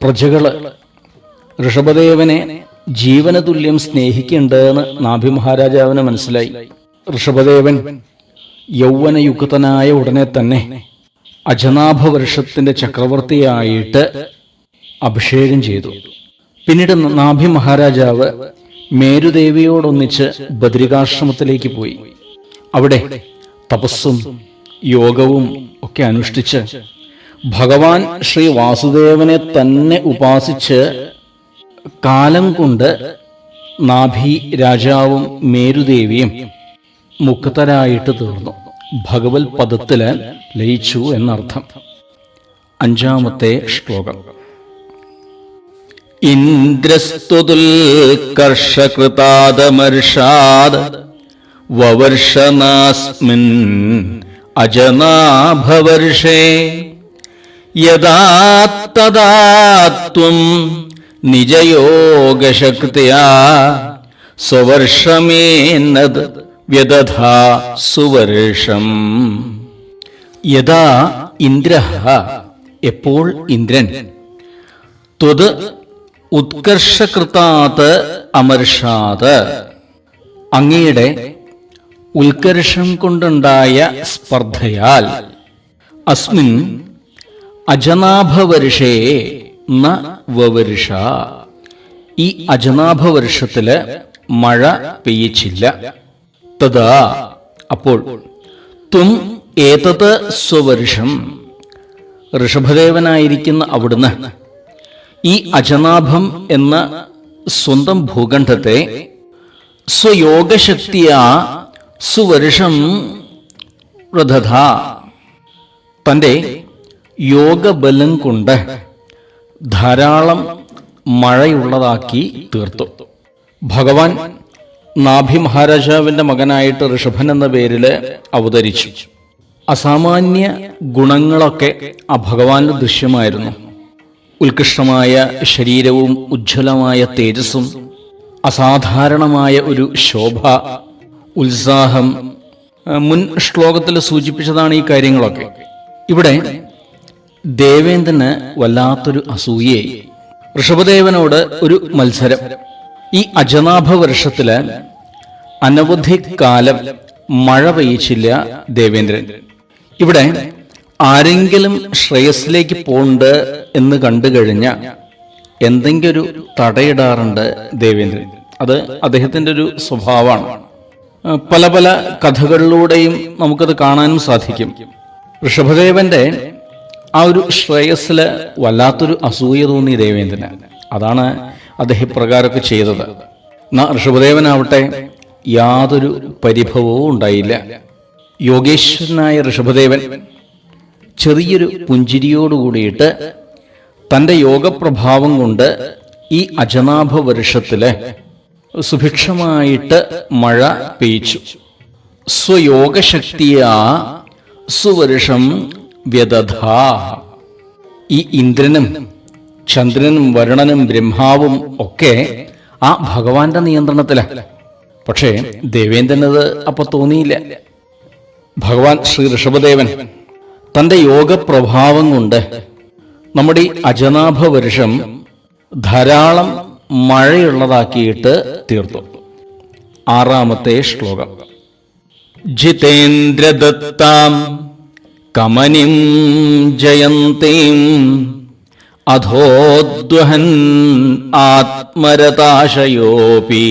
പ്രജകള് ഋഷഭദേവനെ ജീവനതുല്യം സ്നേഹിക്കേണ്ടതെന്ന് നാഭി മഹാരാജാവിന് മനസ്സിലായി. ഋഷഭദേവൻ യൗവനയുക്തനായ ഉടനെ തന്നെ അജനാഭവർഷത്തിന്റെ ചക്രവർത്തിയായിട്ട് അഭിഷേകം ചെയ്തു. പിന്നീട് നാഭി മഹാരാജാവ് മേരുദേവിയോടൊന്നിച്ച് ബദ്രികാശ്രമത്തിലേക്ക് പോയി. അവിടെ തപസ്സും യോഗവും ഒക്കെ അനുഷ്ഠിച്ച് ഭഗവാൻ ശ്രീ വാസുദേവനെ തന്നെ ഉപാസിച്ച് കാലം കൊണ്ട് നാഭി രാജാവും മേരുദേവിയും മുക്തരായിട്ട് തീർന്നു. ഭഗവത് പദത്തില് ലയിച്ചു എന്നർത്ഥം. 5-ാമത്തെ ശ്ലോകം. ഇന്ദ്രസ്തുതുൽകർഷകൃതാദമർഷാദ് വവർഷനാസ്മിൻ അജനാഭവർഷേ യദാ തദാ ത്വം നിജയോഗശക്തിയാ സ്വവർഷമേനദ് വ്യദധാ സുവർഷം. യഥാ ഇന്ദ്രഃ എപ്പോൾ ഇന്ദ്രൻ ത്വത് ഉത്കർഷകൃതാത് അമർഷാത് അങ്ങയുടെ ഉത്കർഷം കൊണ്ടുണ്ടായ സ്പർദ്ധയാൽ അസ്മിൻ അജനാഭവർഷേ ന വവർഷ ഈ അജനാഭവർഷത്തില് മഴ പെയ്യിച്ചില്ല. തഥാ അപ്പോൾ ത്വം ഏതത് സ്വവർഷം ഋഷഭദേവനായിരിക്കുന്ന അവിടുന്ന് ഈ അജനാഭം എന്ന സ്വന്തം ഭൂഖണ്ഡത്തെ സ്വയോഗശക്തിയാ സുവർഷം പ്രദധ തൻ്റെ യോഗബലം കൊണ്ട് ധാരാളം മഴയുള്ളതാക്കി തീർത്തു. ഭഗവാൻ നാഭി മഹാരാജാവിന്റെ മകനായിട്ട് ഋഷഭൻ എന്ന പേരിൽ അവതരിച്ചു. അസാമാന്യ ഗുണങ്ങളൊക്കെ ആ ഭഗവാന് ദൃശ്യമായിരുന്നു. ഉത്കൃഷ്ടമായ ശരീരവും ഉജ്ജ്വലമായ തേജസ്സും അസാധാരണമായ ഒരു ശോഭ, ഉത്സാഹം. മുൻ ശ്ലോകത്തിൽ സൂചിപ്പിച്ചതാണ് ഈ കാര്യങ്ങളൊക്കെ. ഇവിടെ ദേവേന്ദ്രന് വല്ലാത്തൊരു അസൂയയായി. ഋഷഭദേവനോട് ഒരു മത്സരം. ഈ അജനാഭ വർഷത്തില് അനവധി കാലം മഴ പെയ്യിച്ചില്ല ദേവേന്ദ്രൻ. ഇവിടെ ആരെങ്കിലും ശ്രേയസ്സിലേക്ക് പോണ്ട് എന്ന് കണ്ടു കഴിഞ്ഞ എന്തെങ്കിലും ഒരു തടയിടാറുണ്ട് ദേവേന്ദ്രൻ. അത് അദ്ദേഹത്തിൻ്റെ ഒരു സ്വഭാവമാണ്. പല പല കഥകളിലൂടെയും നമുക്കത് കാണാനും സാധിക്കും. ഋഷഭദേവന്റെ ആ ഒരു ശ്രേയസ്സില് വല്ലാത്തൊരു അസൂയ തോന്നി ദേവേന്ദ്രന്. അതാണ് അദ്ദേഹം പ്രകാരമൊക്കെ ചെയ്തത്. ഋഷഭദേവനാവട്ടെ യാതൊരു പരിഭവവും ഉണ്ടായില്ല. യോഗേശ്വരനായ ഋഷഭദേവൻ ചെറിയൊരു പുഞ്ചിരിയോടുകൂടിയിട്ട് തൻ്റെ യോഗപ്രഭാവം കൊണ്ട് ഈ അജനാഭ വർഷത്തില് സുഭിക്ഷമായിട്ട് മഴ പെയ്ച്ചു. സ്വയോഗശക്തിയാ സുവർഷം വ്യദധാ. ഈ ഇന്ദ്രനും ചന്ദ്രനും വരുണനും ബ്രഹ്മാവും ഒക്കെ ആ ഭഗവാന്റെ നിയന്ത്രണത്തിലാണ്. പക്ഷേ ദേവേന്ദ്രനത് അപ്പൊ തോന്നിയില്ല. ഭഗവാൻ ശ്രീ ഋഷഭദേവൻ തൻ്റെ യോഗപ്രഭാവം കൊണ്ട് നമ്മുടെ ഈ അജനാഭ വർഷം ധാരാളം മഴയുള്ളതാക്കിയിട്ട് തീർത്തു. 6ാമത്തെ ശ്ലോകം. ജിതേന്ദ്രദത്താം കമനിം ജയന്തീം അധോദ്വഹൻ ആത്മരതാശയോപി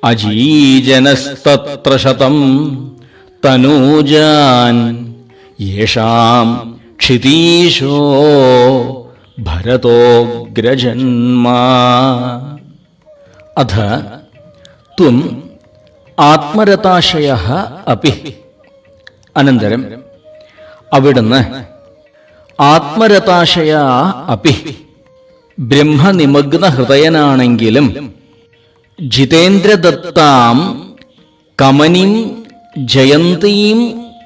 അജീജനസ്തത്ര ശതം തനൂജാൻ യേഷാം ക്ഷിതീശോ ഭരതോഗ്രജന്മാ. അധ ത്വം ആത്മരതാശയഃ അപി. അനന്തരം അവിടുന്ന് ആത്മരതാശയ അപി ബ്രഹ്മനിമഗ്ന ഹൃദയനാണെങ്കിലും ജിതേന്ദ്രദത്താം കമനിം ജയന്തീം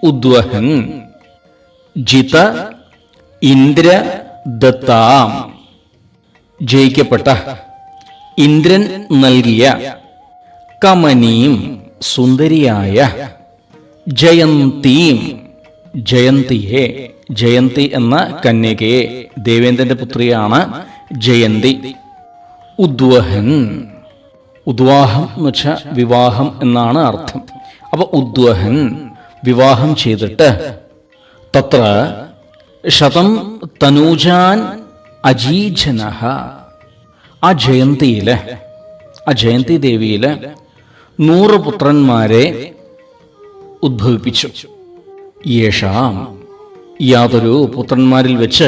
ഉദ്വഹൻ. ജിത ഇന്ദ്രദത്താം ജയിക്കപ്പെട്ട ഇന്ദ്രൻ നൽകിയ കമനീം സുന്ദരിയായ ജയന്തീം ജയന്തിയെ. ജയന്തി എന്ന കന്യകയെ, ദേവേന്ദ്രന്റെ പുത്രിയാണ് ജയന്തി. ഉദ്വഹൻ, ഉദ്വാഹം എന്ന് വെച്ചാൽ വിവാഹം എന്നാണ് അർത്ഥം. അപ്പൊ ഉദ്വഹൻ വിവാഹം ചെയ്തിട്ട് തത്ര ശതം തനൂജാൻ അജീജനഃ. ആ ജയന്തിയില്, ആ ജയന്തി ദേവിയില് 100 പുത്രന്മാരെ ഉദ്ഭവിപ്പിച്ചു. യേഷാം യാതൊരു പുത്രന്മാരിൽ വെച്ച്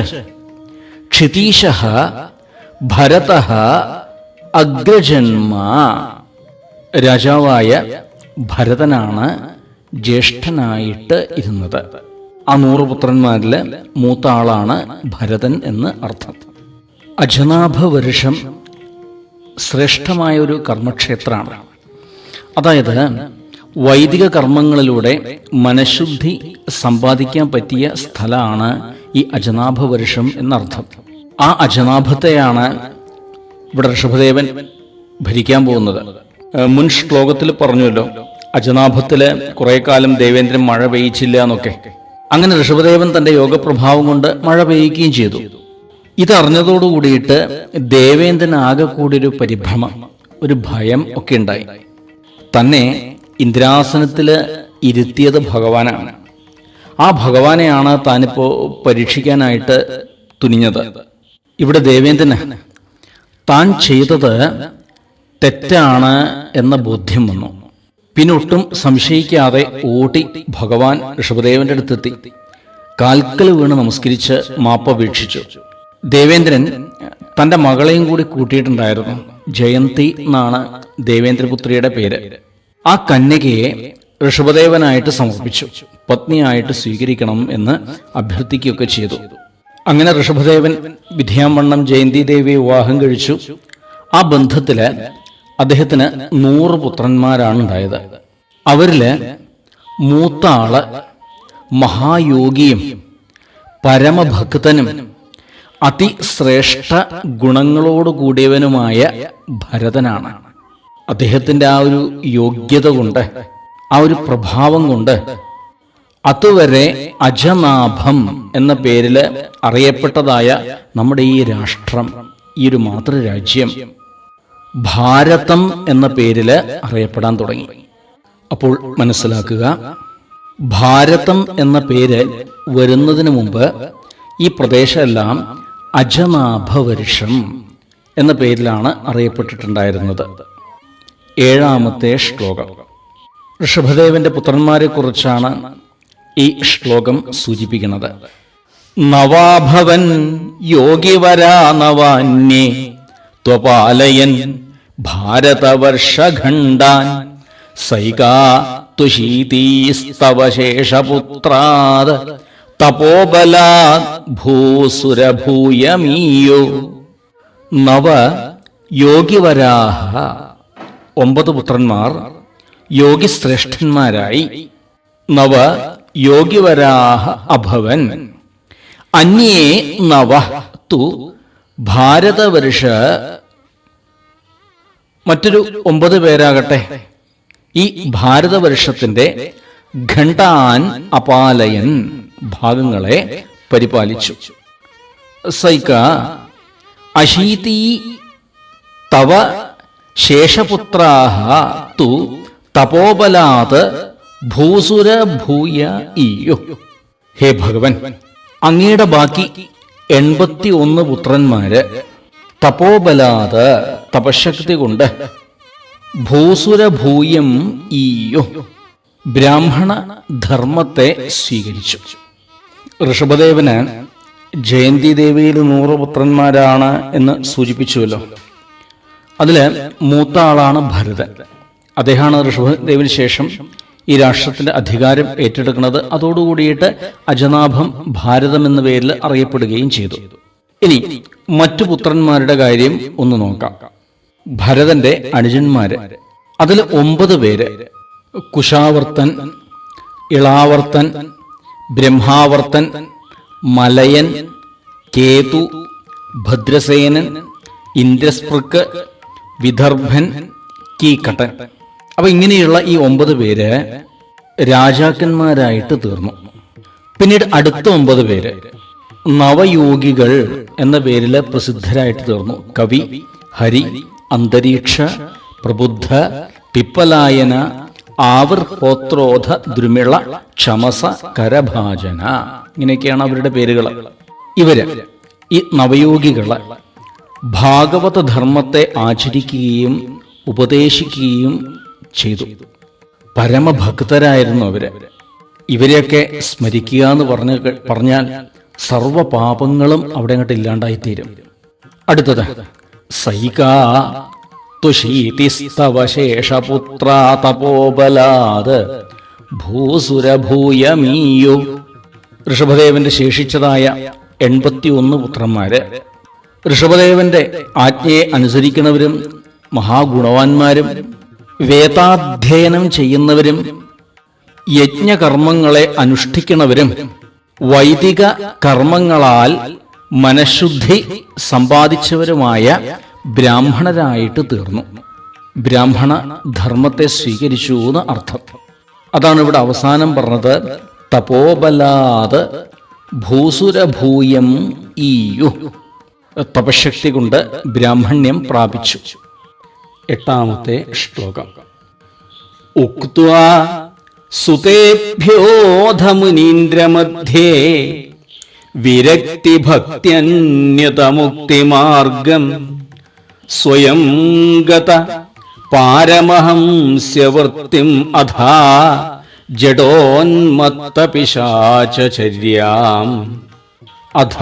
ക്ഷിതീശഃ ഭരതഃ അഗ്രജന്മ. രാജാവായ ഭരതനാണ് ജ്യേഷ്ഠനായിട്ട് ഇരുന്നത്. ആ 100 പുത്രന്മാരിൽ മൂത്ത ആളാണ് ഭരതൻ എന്ന് അർത്ഥം. അജനാഭവർഷം ശ്രേഷ്ഠമായ ഒരു കർമ്മക്ഷേത്രമാണ്. അതായത് വൈദിക കർമ്മങ്ങളിലൂടെ മനഃശുദ്ധി സമ്പാദിക്കാൻ പറ്റിയ സ്ഥലമാണ് ഈ അജനാഭവർഷം എന്നർത്ഥം. ആ അജനാഭത്തെയാണ് ഇവിടെ ഋഷഭദേവൻ ഭരിക്കാൻ പോകുന്നത്. മുൻ ശ്ലോകത്തിൽ പറഞ്ഞല്ലോ, അജനാഭത്തില് കുറെ കാലം ദേവേന്ദ്രൻ മഴ പെയ്യിച്ചില്ല എന്നൊക്കെ. അങ്ങനെ ഋഷഭദേവൻ തന്റെ യോഗപ്രഭാവം കൊണ്ട് മഴ പെയ്യിക്കുകയും ചെയ്തു. ഇതറിഞ്ഞതോടുകൂടിയിട്ട് ദേവേന്ദ്രൻ ആകെ കൂടി ഒരു പരിഭ്രമം, ഒരു ഭയം ഒക്കെ ഉണ്ടായി. തന്നെ ഇന്ദ്രാസനത്തിൽ ഇരുത്തിയത് ഭഗവാനാണ്. ആ ഭഗവാനെയാണ് താനിപ്പോ പരീക്ഷിക്കാനായിട്ട് തുനിഞ്ഞത്. ഇവിടെ ദേവേന്ദ്രന് താൻ ചെയ്തത് തെറ്റാണ് എന്ന ബോധ്യം വന്നു. പിന്നെ ഒട്ടും സംശയിക്കാതെ ഓടി ഭഗവാൻ ഋഷഭദേവന്റെ അടുത്തെത്തി കാൽക്കൽ വീണ് നമസ്കരിച്ച് മാപ്പപേക്ഷിച്ചു. ദേവേന്ദ്രൻ തന്റെ മകളെയും കൂടി കൂട്ടിയിട്ടുണ്ടായിരുന്നു. ജയന്തി എന്നാണ് ദേവേന്ദ്രപുത്രിയുടെ പേര്. ആ കന്യകയെ ഋഷഭദേവനായിട്ട് സമർപ്പിച്ചു. പത്നിയായിട്ട് സ്വീകരിക്കണം എന്ന് അഭ്യർത്ഥിക്കുകയൊക്കെ ചെയ്തു. അങ്ങനെ ഋഷഭദേവൻ വിധിയാവണ്ണം ജയന്തി ദേവിയെ വിവാഹം കഴിച്ചു. ആ ബന്ധത്തില് അദ്ദേഹത്തിന് 100 പുത്രന്മാരാണ് ഉണ്ടായത്. അവരില് മൂത്ത ആള് മഹായോഗിയും പരമഭക്തനും അതിശ്രേഷ്ഠ ഗുണങ്ങളോടുകൂടിയവനുമായ ഭരതനാണ്. അദ്ദേഹത്തിന്റെ ആ ഒരു യോഗ്യത കൊണ്ട്, ആ ഒരു പ്രഭാവം കൊണ്ട് അതുവരെ അജനാഭം എന്ന പേരിൽ അറിയപ്പെട്ടതായ നമ്മുടെ ഈ രാഷ്ട്രം, ഈ ഒരു മാതൃരാജ്യം ഭാരതം എന്ന പേരിൽ അറിയപ്പെടാൻ തുടങ്ങി. അപ്പോൾ മനസ്സിലാക്കുക, ഭാരതം എന്ന പേര് വരുന്നതിന് മുമ്പ് ഈ പ്രദേശമെല്ലാം അജനാഭവർഷം എന്ന പേരിലാണ് അറിയപ്പെട്ടിട്ടുണ്ടായിരുന്നത്. 7-ാമത്തെ ശ്ലോകം ഋഷഭദേവന്റെ പുത്രന്മാരെ കുറിച്ചാണ് ഈ ശ്ലോകം സൂചിപ്പിക്കുന്നത്. നവാഭവൻ യോഗിവരാ നവാന്യേ ത്വപാലയൻ ഭാരതവർഷഖണ്ഡാൻ സൈകാ തുഷീതീസ്തവ ശേഷപുത്രാത് തപോബലാത് ഭൂസുരഭൂയമീയോ. നവ യോഗിവരാഹ 9 പുത്രന്മാർ യോഗിശ്രേഷ്ഠന്മാരായി. നവ യോഗിവരാഹ അഭവൻ അന്യേ നവ തു ഭാരതവർഷ. മറ്റൊരു 9 പേരാകട്ടെ ഈ ഭാരതവർഷത്തിന്റെ ഖണ്ഡാൻ അപാലയൻ ഭാഗങ്ങളെ പരിപാലിച്ചു. സൈക അശീതി തവ ശേഷപുത്രാഹ തു തപോബലാത് ഭൂസുരഭൂയ ഈയോ. ഹേ ഭഗവൻ, അങ്ങയുടെ ബാക്കി 81 പുത്രന്മാര് തപോബലാത് തപശക്തി കൊണ്ട് ഭൂസുരഭൂയം ഈയോ ബ്രാഹ്മണ ധർമ്മത്തെ സ്വീകരിച്ചു. ഋഷഭദേവന് ജയന്തി ദേവിയിൽ 100 പുത്രന്മാരാണ് എന്ന് സൂചിപ്പിച്ചുവല്ലോ. അതില് മൂത്ത ആളാണ് ഭരതൻ. അദ്ദേഹമാണ് ഋഷഭദേവിന് ശേഷം ഈ രാഷ്ട്രത്തിന്റെ അധികാരം ഏറ്റെടുക്കുന്നത്. അതോടുകൂടിയിട്ട് അജനാഭം ഭാരതം എന്ന പേരിൽ അറിയപ്പെടുകയും ചെയ്തു. ഇനി മറ്റു പുത്രന്മാരുടെ കാര്യം ഒന്ന് നോക്കാം. ഭരതന്റെ അനുജന്മാര്, അതിൽ 9 പേര് കുശാവർത്തൻ, ഇളാവർത്തൻ, ബ്രഹ്മാവർത്തൻ, മലയൻ, കേതു, ഭദ്രസേനൻ, ഇന്ദ്രസ്പൃക്ക്, വിദർഭൻ, കീകട്ടൻ. അപ്പൊ ഇങ്ങനെയുള്ള ഈ 9 പേര് രാജാക്കന്മാരായിട്ട് തീർന്നു. പിന്നീട് അടുത്ത 9 പേര് നവയോഗികൾ എന്ന പേരിൽ പ്രസിദ്ധരായിട്ട് തീർന്നു. കവി, ഹരി, അന്തരീക്ഷ, പ്രബുദ്ധ, പിപ്പലായന, ആവിർഹോത്രോധ, ദ്രുമിള, ക്ഷമസ, കരഭാജന, ഇങ്ങനെയൊക്കെയാണ് അവരുടെ പേരുകൾ. ഇവര് ഈ നവയോഗികള് ഭാഗവത ധർമ്മത്തെ ആചരിക്കുകയും ഉപദേശിക്കുകയും ചെയ്തു. പരമഭക്തരായിരുന്നു അവര്. ഇവരെയൊക്കെ സ്മരിക്കുക എന്ന് പറഞ്ഞാൽ സർവപാപങ്ങളും അവിടെ അങ്ങോട്ട് ഇല്ലാണ്ടായിത്തീരും. അടുത്തത് സൈകാ തുഷീതിസ്തവ ശേഷപുത്രാ തപോബലാത് ഭൂസുരഭൂയമീയോ. ഋഷഭദേവന്റെ ശേഷിച്ചതായ 81 പുത്രന്മാര് ഋഷഭദേവന്റെ ആജ്ഞയെ അനുസരിക്കുന്നവരും മഹാഗുണവാന്മാരും വേദാധ്യയനം ചെയ്യുന്നവരും യജ്ഞകർമ്മങ്ങളെ അനുഷ്ഠിക്കുന്നവരും വൈദിക കർമ്മങ്ങളാൽ മനഃശുദ്ധി സമ്പാദിച്ചവരുമായ ബ്രാഹ്മണരായിട്ട് തീർന്നു. ബ്രാഹ്മണ ധർമ്മത്തെ സ്വീകരിച്ചു എന്ന് അർത്ഥം. അതാണ് ഇവിടെ അവസാനം പറഞ്ഞത്. തപോബലാത് ഭൂസുരഭൂയം ഈയു. തപശക്തി കൊണ്ട് ബ്രാഹ്മണ്യം പ്രാപിച്ചു. 8ാമത്തെ ശ്ലോകം. ഉക്ത്വാ സുതേഭ്യോധമുനീന്ദ്രമധ്യേ വിരക്തിഭക്ത്യന്യതമുക്തിമാർഗം സ്വയം ഗത പാരമഹംസ്യവൃത്തിം അഥാ ജഡോന്മത്തപിശാചചര്യാം. അധ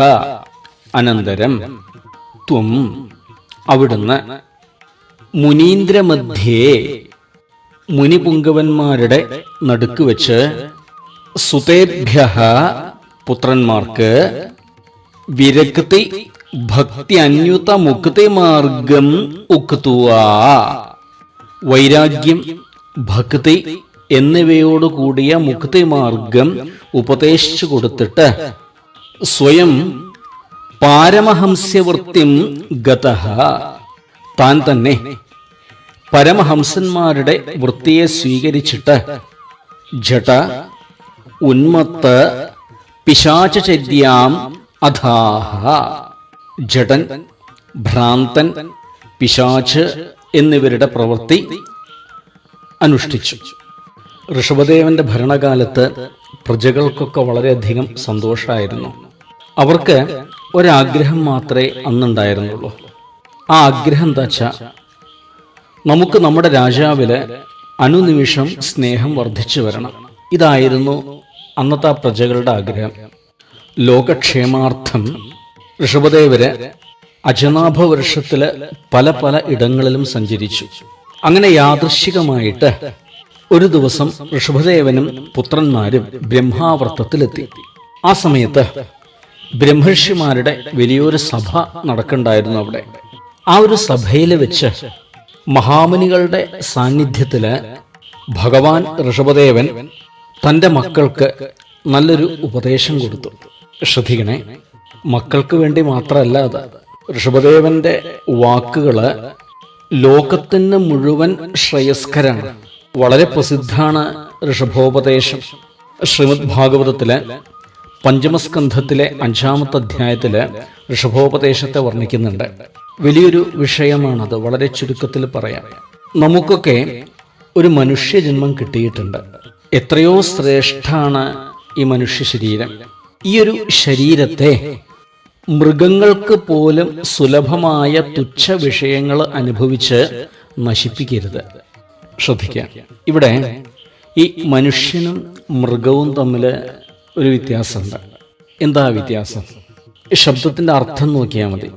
അനന്തരം ത്വം അവിടുന്ന് മുനീന്ദ്രമധ്യേ മുനിപുങ്കവന്മാരുടെ നടുക്ക് വെച്ച് സുതേഭ്യ പുത്രന്മാർക്ക് വിരക്തി ഭക്തി അന്യുത മുക്തിമാർഗം ഉക്തുവാ വൈരാഗ്യം ഭക്തി എന്നിവയോടുകൂടിയ മുക്തിമാർഗം ഉപദേശിച്ചു കൊടുത്തിട്ട് സ്വയം പാരമഹംസ്യവൃത്തിം ഗതഃ താൻ തന്നെ പരമഹംസന്മാരുടെ വൃത്തിയെ സ്വീകരിച്ചിട്ട് ജഡ ഉന്മത്ത പിശാചചര്യാം അധാഹ ജഡൻ ഭ്രാന്തൻ പിശാച് എന്നിവരുടെ പ്രവൃത്തി അനുഷ്ഠിച്ചു. ഋഷഭദേവന്റെ ഭരണകാലത്ത് പ്രജകൾക്കൊക്കെ വളരെയധികം സന്തോഷമായിരുന്നു. അവർക്ക് ഒരാഗ്രഹം മാത്രമേ അന്നുണ്ടായിരുന്നുള്ളൂ. ആ ആഗ്രഹം എന്താ വെച്ചാൽ നമുക്ക് നമ്മുടെ രാജാവില് അനുനിമിഷം സ്നേഹം വർദ്ധിച്ചു വരണം. ഇതായിരുന്നു അന്നത്തെ ആ പ്രജകളുടെ ആഗ്രഹം. ലോകക്ഷേമാർത്ഥം ഋഷഭദേവര് അജനാഭ വർഷത്തില് പല പല ഇടങ്ങളിലും സഞ്ചരിച്ചു. അങ്ങനെ യാദൃശ്ചികമായിട്ട് ഒരു ദിവസം ഋഷഭദേവനും പുത്രന്മാരും ബ്രഹ്മാവർത്തത്തിലെത്തി. ആ സമയത്ത് ബ്രഹ്മർഷിമാരുടെ വലിയൊരു സഭ നടക്കണ്ടായിരുന്നു അവിടെ. ആ ഒരു സഭയിൽ വെച്ച് മഹാമുനികളുടെ സാന്നിധ്യത്തില് ഭഗവാൻ ഋഷഭദേവൻ തൻ്റെ മക്കൾക്ക് നല്ലൊരു ഉപദേശം കൊടുത്തു. ശ്രദ്ധിക്കണേ, മക്കൾക്ക് വേണ്ടി മാത്രമല്ല അത്. ഋഷഭദേവന്റെ വാക്കുകള് ലോകത്തിന് മുഴുവൻ ശ്രേയസ്കരാണ്. വളരെ പ്രസിദ്ധാണ് ഋഷഭോപദേശം. ശ്രീമദ് ഭാഗവതത്തിലെ പഞ്ചമസ്കന്ധത്തിലെ 5ാമത്തെ അധ്യായത്തില് ഋഷഭോപദേശത്തെ വർണ്ണിക്കുന്നുണ്ട്. വലിയൊരു വിഷയമാണത്. വളരെ ചുരുക്കത്തിൽ പറയാം. നമുക്കൊക്കെ ഒരു മനുഷ്യജന്മം കിട്ടിയിട്ടുണ്ട്. എത്രയോ ശ്രേഷ്ഠാണ് ഈ മനുഷ്യ ശരീരം. ഈ ഒരു ശരീരത്തെ മൃഗങ്ങൾക്ക് പോലും സുലഭമായ തുച്ഛ വിഷയങ്ങൾ അനുഭവിച്ച് നശിപ്പിക്കരുത്. ശ്രദ്ധിക്കാം, ഇവിടെ ഈ മനുഷ്യനും മൃഗവും തമ്മിൽ ഒരു വ്യത്യാസമുണ്ട്. എന്താ വ്യത്യാസം? ശബ്ദത്തിന്റെ അർത്ഥം നോക്കിയാൽ മതി.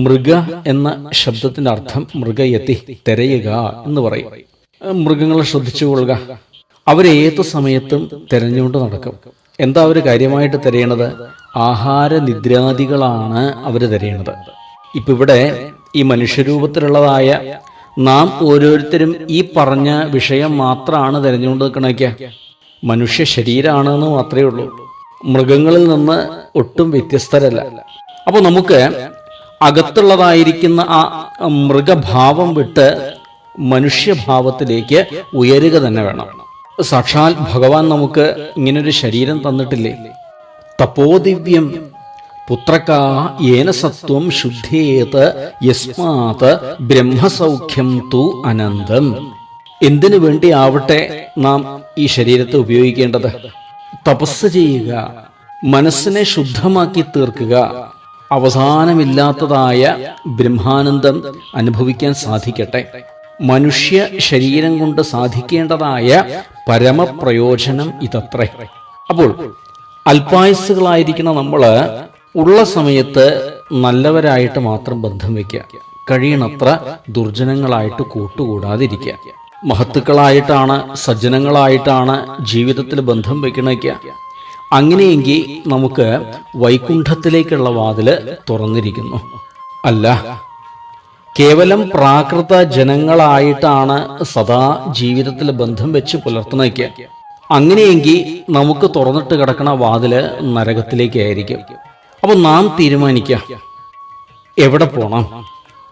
മൃഗ എന്ന ശബ്ദത്തിന്റെ അർത്ഥം മൃഗയത്തി, തിരയുക എന്ന് പറയും. മൃഗങ്ങളെ ശ്രദ്ധിച്ചു കൊള്ളുക. അവരേത് സമയത്തും തിരഞ്ഞുകൊണ്ട് നടക്കും. എന്താ അവർ കാര്യമായിട്ട് തിരയണത്? ആഹാര നിദ്രാദികളാണ് അവർ തിരയണത്. ഇപ്പൊ ഇവിടെ ഈ മനുഷ്യരൂപത്തിലുള്ളതായ നാം ഓരോരുത്തരും ഈ പറഞ്ഞ വിഷയം മാത്രമാണ് തിരഞ്ഞുകൊണ്ട് നിൽക്കണേക്ക. മനുഷ്യ ശരീരമാണെന്ന് മാത്രമേ ഉള്ളൂ. മൃഗങ്ങളിൽ നിന്ന് ഒട്ടും വ്യത്യസ്തരല്ല. അപ്പൊ നമുക്ക് അകത്തുള്ളതായിരിക്കുന്ന ആ മൃഗഭാവം വിട്ട് മനുഷ്യഭാവത്തിലേക്ക് ഉയരുക തന്നെ വേണം. സാക്ഷാൽ ഭഗവാൻ നമുക്ക് ഇങ്ങനൊരു ശരീരം തന്നിട്ടില്ലേ? തപോദിവ്യം പുത്രക്കാ യേന സത്വം ശുദ്ധേത് യസ്മാത് ബ്രഹ്മസൗഖ്യം തു അനന്തം. എന്തിനു വേണ്ടി ആവട്ടെ നാം ഈ ശരീരത്തെ ഉപയോഗിക്കേണ്ടത്? തപസ് ചെയ്യുക, മനസ്സിനെ ശുദ്ധമാക്കി തീർക്കുക, അവസാനമില്ലാത്തതായ ബ്രഹ്മാനന്ദം അനുഭവിക്കാൻ സാധിക്കട്ടെ. മനുഷ്യ ശരീരം കൊണ്ട് സാധിക്കേണ്ടതായ പരമപ്രയോജനം ഇതത്രേ. അപ്പോൾ അല്പായുസ്സുകളായിരിക്കുന്ന നമ്മള് ഉള്ള സമയത്ത് നല്ലവരായിട്ട് മാത്രം ബന്ധം വയ്ക്കുക. കഴിയണത്ര ദുർജനങ്ങളായിട്ട് കൂട്ടുകൂടാതിരിക്കുക. മഹത്തുക്കളായിട്ടാണ്, സജ്ജനങ്ങളായിട്ടാണ് ജീവിതത്തിൽ ബന്ധം വയ്ക്കണയ്ക്കുക. അങ്ങനെയെങ്കിൽ നമുക്ക് വൈകുണ്ഠത്തിലേക്കുള്ള വാതില് തുറന്നിരിക്കുന്നു. അല്ല, കേവലം പ്രാകൃത ജനങ്ങളായിട്ടാണ് സദാ ജീവിതത്തിൽ ബന്ധം വെച്ച് പുലർത്തുന്നതൊക്കെ. അങ്ങനെയെങ്കിൽ നമുക്ക് തുറന്നിട്ട് കിടക്കണ വാതില് നരകത്തിലേക്കായിരിക്കും. അപ്പൊ നാം തീരുമാനിക്കാം, എവിടെ പോണം?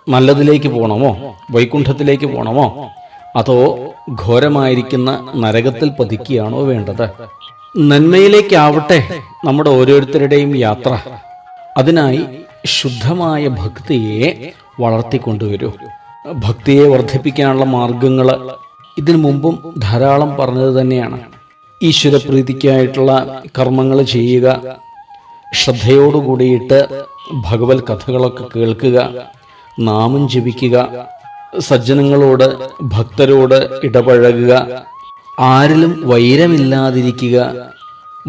നല്ലതിലേക്ക് പോകണമോ, വൈകുണ്ഠത്തിലേക്ക് പോകണമോ, അതോ ഘോരമായിരിക്കുന്ന നരകത്തിൽ പതിക്കുകയാണോ വേണ്ടത്? നന്മയിലേക്കാവട്ടെ നമ്മുടെ ഓരോരുത്തരുടെയും യാത്ര. അതിനായി ശുദ്ധമായ ഭക്തിയെ വളർത്തിക്കൊണ്ടുവരൂ. ഭക്തിയെ വർദ്ധിപ്പിക്കാനുള്ള മാർഗങ്ങൾ ഇതിനു മുമ്പും ധാരാളം പറഞ്ഞത് തന്നെയാണ്. ഈശ്വരപ്രീതിക്കായിട്ടുള്ള കർമ്മങ്ങൾ ചെയ്യുക, ശ്രദ്ധയോടുകൂടിയിട്ട് ഭഗവത് കഥകളൊക്കെ കേൾക്കുക, നാമം ജപിക്കുക, സജ്ജനങ്ങളോട് ഭക്തരോട് ഇടപഴകുക, ആരിലും വൈരമില്ലാതിരിക്കുക,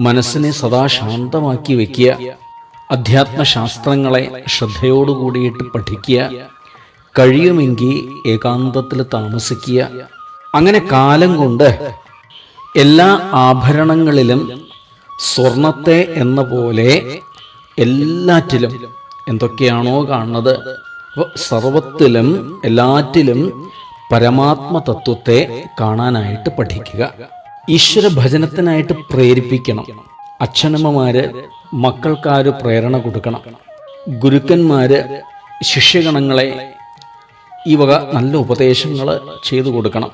മനസ്സിനെ സദാ ശാന്തമാക്കി വയ്ക്കുക, അധ്യാത്മശാസ്ത്രങ്ങളെ ശ്രദ്ധയോടുകൂടിയിട്ട് പഠിക്കുക, കഴിയുമെങ്കിൽ ഏകാന്തത്തിൽ താമസിക്കുക. അങ്ങനെ കാലം കൊണ്ട് എല്ലാ ആഭരണങ്ങളിലും സ്വർണത്തെ എന്ന പോലെ എല്ലാറ്റിലും എന്തൊക്കെയാണോ കാണുന്നത്, സർവത്തിലും എല്ലാറ്റിലും പരമാത്മ തത്വത്തെ കാണാനായിട്ട് പഠിക്കുക. ഈശ്വര ഭജനത്തിനായിട്ട് പ്രേരിപ്പിക്കണം. അച്ഛനമ്മമാര് മക്കൾക്കാര് പ്രേരണ കൊടുക്കണം. ഗുരുക്കന്മാര് ശിഷ്യഗണങ്ങളെ ഈ വക നല്ല ഉപദേശങ്ങൾ ചെയ്തു കൊടുക്കണം.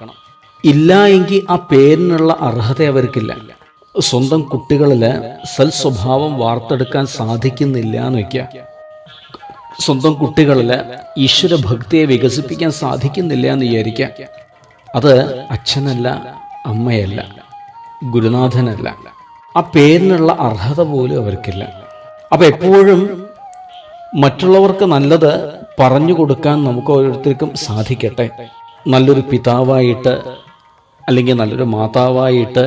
ഇല്ല എങ്കിൽ ആ പേരിനുള്ള അർഹത അവർക്കില്ല. സ്വന്തം കുട്ടികളില് സൽസ്വഭാവം വാർത്തെടുക്കാൻ സാധിക്കുന്നില്ല എന്ന് വയ്ക്കുക. സ്വന്തം കുട്ടികളില് ഈശ്വരഭക്തിയെ വികസിപ്പിക്കാൻ സാധിക്കുന്നില്ല എന്ന് വിചാരിക്കുക. അത് അച്ഛനല്ല, അമ്മയല്ല, ഗുരുനാഥനല്ല. ആ പേരിനുള്ള അർഹത പോലും അവർക്കില്ല. അപ്പൊ എപ്പോഴും മറ്റുള്ളവർക്ക് നല്ലത് പറഞ്ഞു കൊടുക്കാൻ നമുക്ക് ഓരോരുത്തർക്കും സാധിക്കട്ടെ. നല്ലൊരു പിതാവായിട്ട്, അല്ലെങ്കിൽ നല്ലൊരു മാതാവായിട്ട്,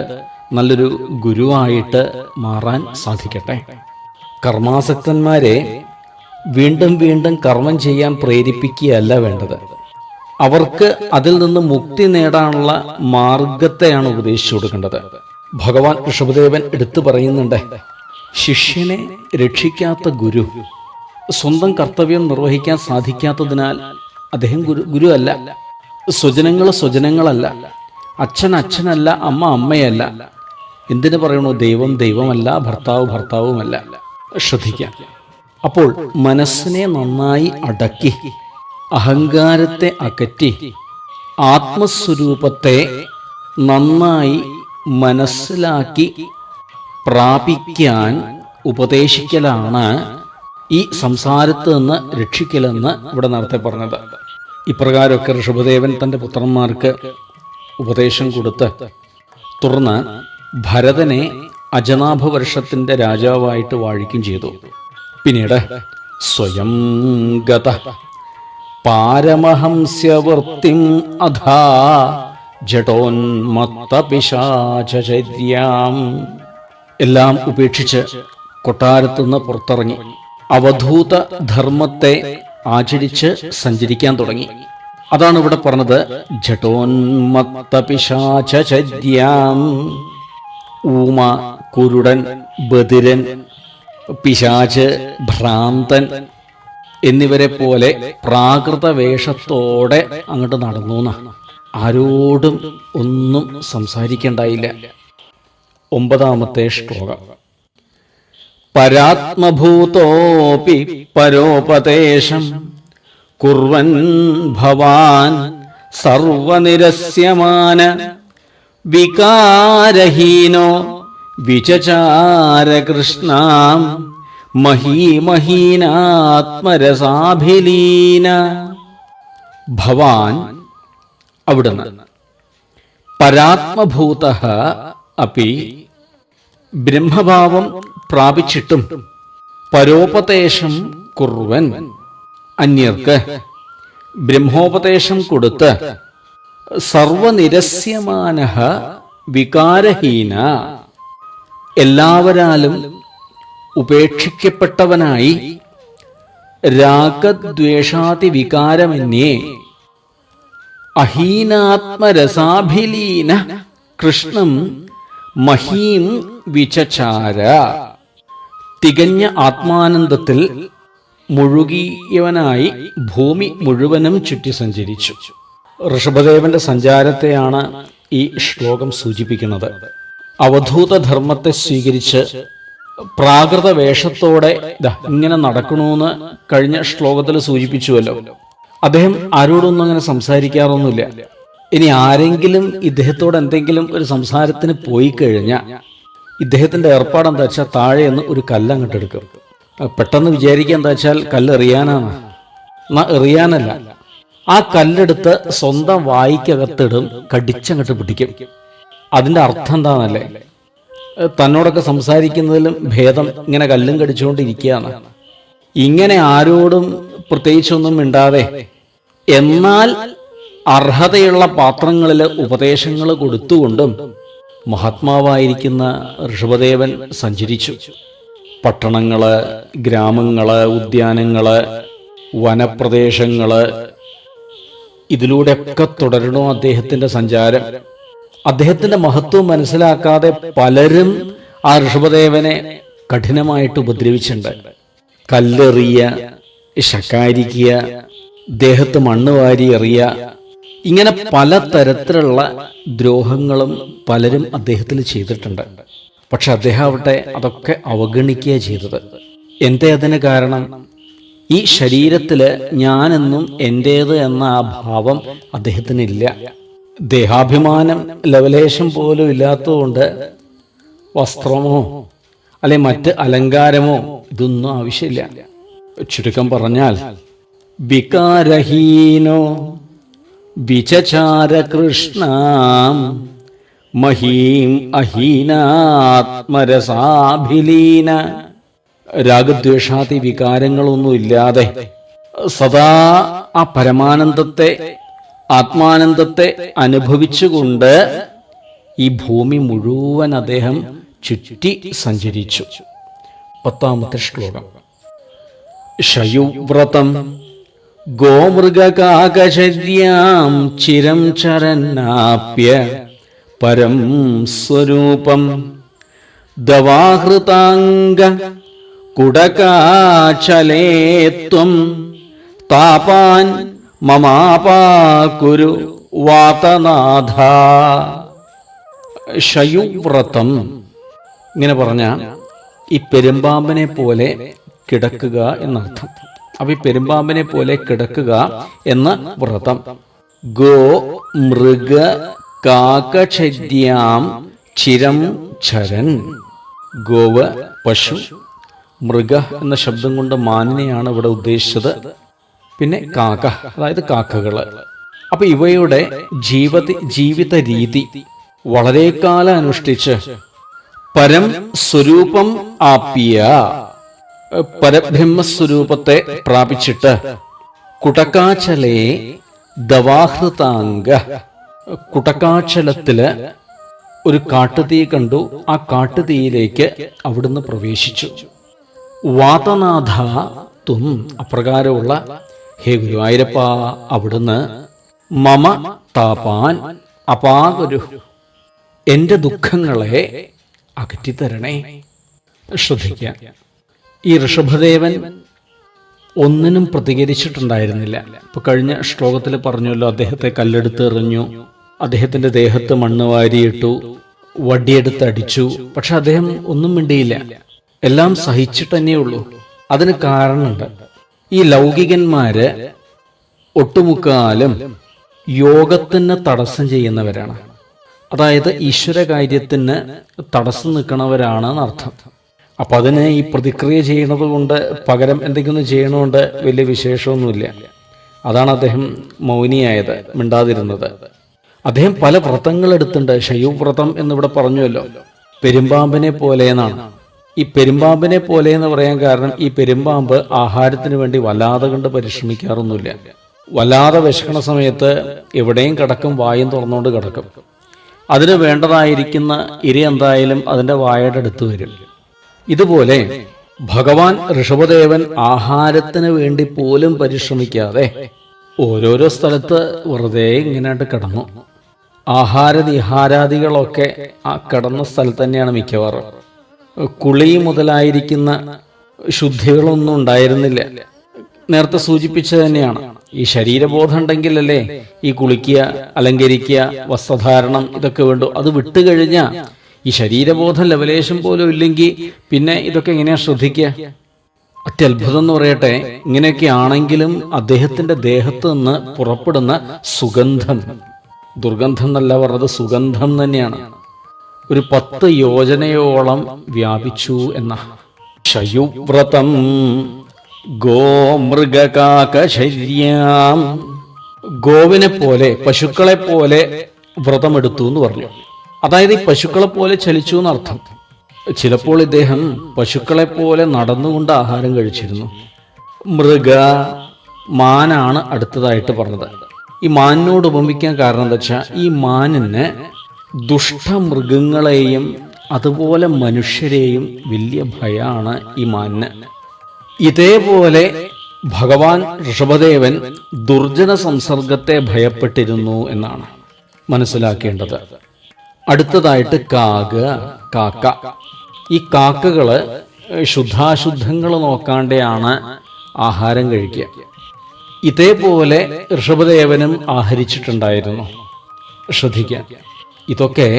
നല്ലൊരു ഗുരുവായിട്ട് മാറാൻ സാധിക്കട്ടെ. കർമാസക്തന്മാരെ വീണ്ടും വീണ്ടും കർമ്മം ചെയ്യാൻ പ്രേരിപ്പിക്കുകയല്ല വേണ്ടത്. അവർക്ക് അതിൽ നിന്ന് മുക്തി നേടാനുള്ള മാർഗത്തെയാണ് ഉപദേശിച്ചു കൊടുക്കേണ്ടത്. ഭഗവാൻ ഋഷഭദേവൻ എടുത്തു പറയുന്നുണ്ട്, ശിഷ്യനെ രക്ഷിക്കാത്ത ഗുരു സ്വന്തം കർത്തവ്യം നിർവഹിക്കാൻ സാധിക്കാത്തതിനാൽ അദ്ദേഹം ഗുരു അല്ല. സ്വജനങ്ങളല്ല, അച്ഛൻ അച്ഛനല്ല, അമ്മ അമ്മയല്ല. എന്തിനു പറയണു? ദൈവം ദൈവമല്ല, ഭർത്താവ് ഭർത്താവുമല്ല. ശ്രദ്ധിക്കാം. അപ്പോൾ മനസ്സിനെ നന്നായി അടക്കി, അഹങ്കാരത്തെ അകറ്റി, ആത്മസ്വരൂപത്തെ നന്നായി മനസ്സിലാക്കി പ്രാപിക്കാൻ ഉപദേശിക്കലാണ് ഈ സംസാരത്ത് നിന്ന് രക്ഷിക്കലെന്ന് ഇവിടെ നേരത്തെ പറഞ്ഞത്. ഇപ്രകാരമൊക്കെ ഋഷഭദേവൻ തൻ്റെ പുത്രന്മാർക്ക് ഉപദേശം കൊടുത്ത് തുടർന്ന് ഭരതനെ അജനാഭ വർഷത്തിൻ്റെ രാജാവായിട്ട് വാഴിക്കും ചെയ്തു. പിന്നീട് സ്വയം ഗത പാരമഹംസ്യവൃത്തിം അധാ ജഡോന്മത്തപിശാചര്യാം എല്ലാം ഉപേക്ഷിച്ച് കൊട്ടാരത്തുനിന്ന് പുറത്തിറങ്ങി അവധൂത ധർമ്മത്തെ ആചരിച്ച് സഞ്ചരിക്കാൻ തുടങ്ങി. അതാണ് ഇവിടെ പറഞ്ഞത്, ജഡോന്മത്തപിശാചര്യാം. ഊമ, കുരുടൻ, ബധിരൻ, പിശാച്, ഭ്രാന്തൻ എന്നിവരെ പോലെ പ്രാകൃത വേഷത്തോടെ അങ്ങോട്ട് നടന്നു. ആരോടും ഒന്നും സംസാരിക്കണ്ടായില്ല. 9-ാമത്തെ ശ്ലോകം. പരാത്മഭൂതോപി പരോപദേശം കുർവൻ ഭവാൻ സർവനിരസ്യമാന വികാരഹീനോ വിചചാര കൃഷ്ണാം മഹീമഹീനാത്മരസാഭിലീന. ഭവാൻ അവിടുന്ന് പരാത്മഭൂതഃ അപി ബ്രഹ്മഭാവം പ്രാപിച്ചിട്ടും പരോപദേശം കുർവൻ അന്യർക്ക് ബ്രഹ്മോപദേശം കൊടുത്ത് സർവനിരസ്യമാനഃ വികാരഹീന എല്ലാവരാലും ഉപേക്ഷിക്കപ്പെട്ടവനായി രാഗദ്വേഷാദി വികാരമന്യേ അഹീനാത്മരസാഭിലീന കൃഷ്ണം മഹീം വിചചാര തികഞ്ഞ ആത്മാനന്ദത്തിൽ മുഴുകിയവനായി ഭൂമി മുഴുവനും ചുറ്റി സഞ്ചരിച്ചു. ഋഷഭദേവന്റെ സഞ്ചാരത്തെയാണ് ഈ ശ്ലോകം സൂചിപ്പിക്കുന്നത്. അവധൂത ധർമ്മത്തെ സ്വീകരിച്ച് പ്രാകൃത വേഷത്തോടെ ഇങ്ങനെ നടക്കണമെന്ന് കഴിഞ്ഞ ശ്ലോകത്തിൽ സൂചിപ്പിച്ചുവല്ലോ. അദ്ദേഹം ആരോടൊന്നും അങ്ങനെ സംസാരിക്കാറൊന്നുമില്ല. ഇനി ആരെങ്കിലും ഇദ്ദേഹത്തോട് എന്തെങ്കിലും ഒരു സംസാരത്തിന് പോയി കഴിഞ്ഞാൽ ഇദ്ദേഹത്തിന്റെ ഏർപ്പാട് എന്താ വെച്ചാൽ താഴെ നിന്ന് ഒരു കല്ലങ്ങോട്ട് എടുക്കും. പെട്ടെന്ന് വിചാരിക്കുക എന്താ വെച്ചാൽ കല്ലെറിയാനാണ്. എന്നാ എറിയാനല്ല, ആ കല്ലെടുത്ത് സ്വന്തം വായിക്കകത്തിടും, കടിച്ചങ്ങോട്ട് പിടിക്കും. അതിന്റെ അർത്ഥം എന്താണെന്നല്ലേ, തന്നോടൊക്കെ സംസാരിക്കുന്നതിലും ഭേദം ഇങ്ങനെ കല്ലും കടിച്ചുകൊണ്ടിരിക്കുകയാണ്. ഇങ്ങനെ ആരോടും പ്രത്യേകിച്ചൊന്നും മിണ്ടാതെ എന്നാൽ അർഹതയുള്ള പാത്രങ്ങളിൽ ഉപദേശങ്ങൾ കൊടുത്തുകൊണ്ടും മഹാത്മാവായിരിക്കുന്ന ഋഷഭദേവൻ സഞ്ചരിച്ചു. പട്ടണങ്ങള്, ഗ്രാമങ്ങള്, ഉദ്യാനങ്ങള്, വനപ്രദേശങ്ങള്, ഇതിലൂടെയൊക്കെ തുടരണോ അദ്ദേഹത്തിന്റെ സഞ്ചാരം. അദ്ദേഹത്തിന്റെ മഹത്വം മനസ്സിലാക്കാതെ പലരും ആ ഋഷഭദേവനെ കഠിനമായിട്ട് ഉപദ്രവിച്ചിട്ടുണ്ട്. കല്ലെറിയ, ശകാരിക്കുക, ദേഹത്ത് മണ്ണ് വാരി എറിയ, ഇങ്ങനെ പലതരത്തിലുള്ള ദ്രോഹങ്ങളും പലരും അദ്ദേഹത്തിൽ ചെയ്തിട്ടുണ്ട്. പക്ഷെ അദ്ദേഹം ആവട്ടെ അതൊക്കെ അവഗണിക്കുക ചെയ്തത്. എന്തേ അതിന് കാരണം? ഈ ശരീരത്തില് ഞാനെന്നും എൻ്റേത് എന്ന ആ ഭാവം അദ്ദേഹത്തിനില്ല. ദേഹാഭിമാനം ലവലേശം പോലും ഇല്ലാത്തതുകൊണ്ട് വസ്ത്രമോ അല്ലെ മറ്റ് അലങ്കാരമോ ഇതൊന്നും ആവശ്യമില്ല. ചുരുക്കം പറഞ്ഞാൽ വികാരഹീനോ വിചചാര കൃഷ്ണാം മഹീം അഹീനാത്മരസാഭിലീന. രാഗദ്വേഷാദി വികാരങ്ങളൊന്നുമില്ലാതെ സദാ ആ പരമാനന്ദത്തെ, ആത്മാനന്ദത്തെ അനുഭവിച്ചുകൊണ്ട് ഈ ഭൂമി മുഴുവൻ അദ്ദേഹം ചുറ്റി സഞ്ചരിച്ചു. 10ാമത്തെ ശ്ലോകം. ശയുവ്രതം ഗോമൃഗകാകചര്യാം ചിരം ചരന്നാപ്യ പരം സ്വരൂപം ദവാഹൃതാംഗ കുടകാചലേ ത്വം താപാൻ മമാപാകുരു വാതനാഥ. ശയുവ്രതം ഇങ്ങനെ പറഞ്ഞ ഈ പെരുമ്പാമ്പിനെ പോലെ കിടക്കുക എന്നർത്ഥം. അപ്പൊ ഈ പെരുമ്പാമ്പിനെ പോലെ കിടക്കുക എന്ന വ്രതം. ഗോ മൃഗ കാകചര്യാം ചിരം ചരൻ. ഗോവ് പശു, മൃഗ എന്ന ശബ്ദം കൊണ്ട് മാനിനെയാണ് ഇവിടെ ഉദ്ദേശിച്ചത്. പിന്നെ കാക്ക, അതായത് കാക്കകള്. അപ്പൊ ഇവയുടെ ജീവിത രീതി വളരെ കാലം അനുഷ്ഠിച്ച് പരം സ്വരൂപം ആപ്യ, പരബ്രഹ്മസ്വരൂപത്തെ പ്രാപിച്ചിട്ട് കുടകാചലേ ദവാഹൃതാംഗ, കുടകാചലത്തില് ഒരു കാട്ടുതീ കണ്ടു. ആ കാട്ടുതീയിലേക്ക് അവിടുന്ന് പ്രവേശിച്ചു. വാതനാഥ തും, അപ്രകാരമുള്ള ഹേ ഗുരുവായൂരപ്പ, അവിടുന്ന് മമ താപാൻ അപാകുരു, എന്റെ ദുഃഖങ്ങളെ അകറ്റിത്തരണേ. ശ്രദ്ധിക്കുക, ഈ ഋഷഭദേവൻ ഒന്നിനും പ്രതികരിച്ചിട്ടുണ്ടായിരുന്നില്ല. ഇപ്പൊ കഴിഞ്ഞ ശ്ലോകത്തിൽ പറഞ്ഞല്ലോ, അദ്ദേഹത്തെ കല്ലെടുത്ത് എറിഞ്ഞു, അദ്ദേഹത്തിന്റെ ദേഹത്ത് മണ്ണ് വാരിയിട്ടു, വടിയെടുത്ത് അടിച്ചു. പക്ഷെ അദ്ദേഹം ഒന്നും മിണ്ടിയില്ല, എല്ലാം സഹിച്ചിട്ട് തന്നെയുള്ളൂ. അതിന് കാരണമുണ്ട്. ഈ ലൗകികന്മാര് ഒട്ടുമുക്കാലും യോഗത്തിന് തടസ്സം ചെയ്യുന്നവരാണ്. അതായത് ഈശ്വര കാര്യത്തിന് തടസ്സം നിൽക്കുന്നവരാണ് എന്നർത്ഥം. അപ്പൊ അതിന് ഈ പ്രതിക്രിയ ചെയ്യണത് കൊണ്ട്, പകരം എന്തെങ്കിലും ചെയ്യണോണ്ട് വലിയ വിശേഷമൊന്നുമില്ല. അതാണ് അദ്ദേഹം മൗനിയായത്, മിണ്ടാതിരുന്നത്. അദ്ദേഹം പല വ്രതങ്ങൾ എടുത്തിട്ടുണ്ട്. ശയുവ്രതം എന്നിവിടെ പറഞ്ഞുവല്ലോ, പെരുമ്പാമ്പിനെ പോലെ എന്നാണ്. ഈ പെരുമ്പാമ്പിനെ പോലെ എന്ന് പറയാൻ കാരണം, ഈ പെരുമ്പാമ്പ് ആഹാരത്തിന് വേണ്ടി വല്ലാതെ കണ്ട് പരിശ്രമിക്കാറൊന്നുമില്ല. വല്ലാതെ വിശക്കണ സമയത്ത് എവിടെയും കിടക്കും, വായും തുറന്നുകൊണ്ട് കിടക്കും. അതിന് വേണ്ടതായിരിക്കുന്ന ഇര എന്തായാലും അതിൻ്റെ വായയുടെ അടുത്ത് വരും. ഇതുപോലെ ഭഗവാൻ ഋഷഭദേവൻ ആഹാരത്തിന് വേണ്ടി പോലും പരിശ്രമിക്കാതെ ഓരോരോ സ്ഥലത്ത് വെറുതെ ഇങ്ങനെയായിട്ട് കിടന്നു. നിഹാരാദികളൊക്കെ ആ കിടന്ന സ്ഥലത്ത് തന്നെയാണ് മിക്കവാറും. കുളി മുതലായിരിക്കുന്ന ശുദ്ധികളൊന്നും ഉണ്ടായിരുന്നില്ല. നേരത്തെ സൂചിപ്പിച്ചത് തന്നെയാണ്. ഈ ശരീരബോധം ഉണ്ടെങ്കിലല്ലേ ഈ കുളിക്കുക, അലങ്കരിക്കുക, വസ്ത്രധാരണം ഇതൊക്കെ വേണ്ടു. അത് വിട്ടുകഴിഞ്ഞാൽ ഈ ശരീരബോധം ലവലേശം പോലും ഇല്ലെങ്കിൽ പിന്നെ ഇതൊക്കെ എങ്ങനെയാ ശ്രദ്ധിക്കുക? അത്യത്ഭുതം എന്ന് പറയട്ടെ, ഇങ്ങനെയൊക്കെ ആണെങ്കിലും അദ്ദേഹത്തിന്റെ ദേഹത്ത് നിന്ന് പുറപ്പെടുന്ന സുഗന്ധം, ദുർഗന്ധം എന്നല്ല പറഞ്ഞത്, സുഗന്ധം തന്നെയാണ്, ഒരു 10 യോജനയോളം വ്യാപിച്ചു എന്ന. ശയുവ്രതം ഗോമൃഗകാകശര്യാം, ഗോവിനെ പോലെ പശുക്കളെ പോലെ വ്രതമെടുത്തു എന്ന് പറഞ്ഞു. അതായത് ഈ പശുക്കളെ പോലെ ചലിച്ചു എന്നർത്ഥം. ചിലപ്പോൾ ഇദ്ദേഹം പശുക്കളെ പോലെ നടന്നുകൊണ്ട് ആഹാരം കഴിച്ചിരുന്നു. മൃഗ, മാനാണ് അടുത്തതായിട്ട് പറഞ്ഞത്. ഈ മാനിനോട് ഉപമിക്കാൻ കാരണം എന്താ വെച്ചാൽ, ഈ മാനിന് ദുഷ്ടമൃഗങ്ങളെയും അതുപോലെ മനുഷ്യരെയും വലിയ ഭയമാണ് ഈ മാനിന്. ഇതേപോലെ ഭഗവാൻ ഋഷഭദേവൻ ദുർജന സംസർഗത്തെ ഭയപ്പെട്ടിരുന്നു എന്നാണ് മനസ്സിലാക്കേണ്ടത്. അടുത്തതായിട്ട് കാക്ക. ഈ കാക്കകള് ശുദ്ധാശുദ്ധങ്ങൾ നോക്കാണ്ടെയാണ് ആഹാരം കഴിക്കുക. ഇതേപോലെ ഋഷഭദേവനും ആഹരിച്ചിട്ടുണ്ടായിരുന്നു. ശ്രദ്ധിക്കാൻ, ഇതൊക്കെ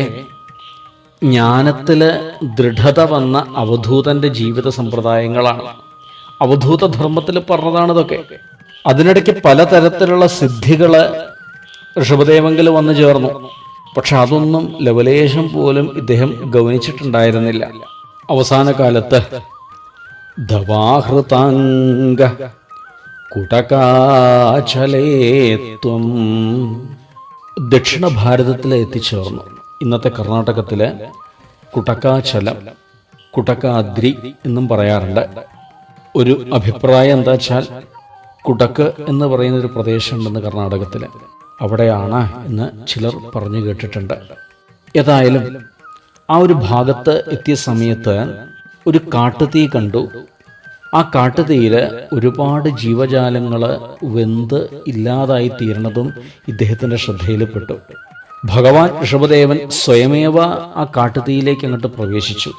ജ്ഞാനത്തില് ദൃഢത വന്ന അവധൂതന്റെ ജീവിത സമ്പ്രദായങ്ങളാണ്. അവധൂത ധർമ്മത്തിൽ പറഞ്ഞതാണ് ഇതൊക്കെ. അതിനിടയ്ക്ക് പലതരത്തിലുള്ള സിദ്ധികള് ഋഷഭദേവങ്കിൽ വന്നു ചേർന്നു. പക്ഷെ അതൊന്നും ലവലേശം പോലും ഇദ്ദേഹം ഗൗനിച്ചിട്ടുണ്ടായിരുന്നില്ല. അവസാന കാലത്ത് ധവാഹൃതാംഗ കുടകാചലേത്വം ദക്ഷിണ ഭാരതത്തിൽ എത്തിച്ചേർന്നു. ഇന്നത്തെ കർണാടകത്തിലെ കുടകാചലം, കുടകാദ്രി എന്നും പറയാറുണ്ട്. ഒരു അഭിപ്രായം എന്താ വെച്ചാൽ, കുടക്ക് എന്ന് പറയുന്നൊരു പ്രദേശമുണ്ടെന്ന് കർണാടകത്തിൽ, അവിടെയാണ് എന്ന് ചിലർ പറഞ്ഞു കേട്ടിട്ടുണ്ട്. ഏതായാലും ആ ഒരു ഭാഗത്ത് എത്തിയ സമയത്ത് ഒരു കാട്ടുതീ കണ്ടു. ആ കാട്ടുതീയിൽ ഒരുപാട് ജീവജാലങ്ങൾ വെന്ത് ഇല്ലാതായി തീരണതും ഇദ്ദേഹത്തിൻ്റെ ശ്രദ്ധയിൽപ്പെട്ടു. ഭഗവാൻ ഋഷഭദേവൻ സ്വയമേവ ആ കാട്ടുതീയിലേക്ക് അങ്ങോട്ട് പ്രവേശിച്ചു.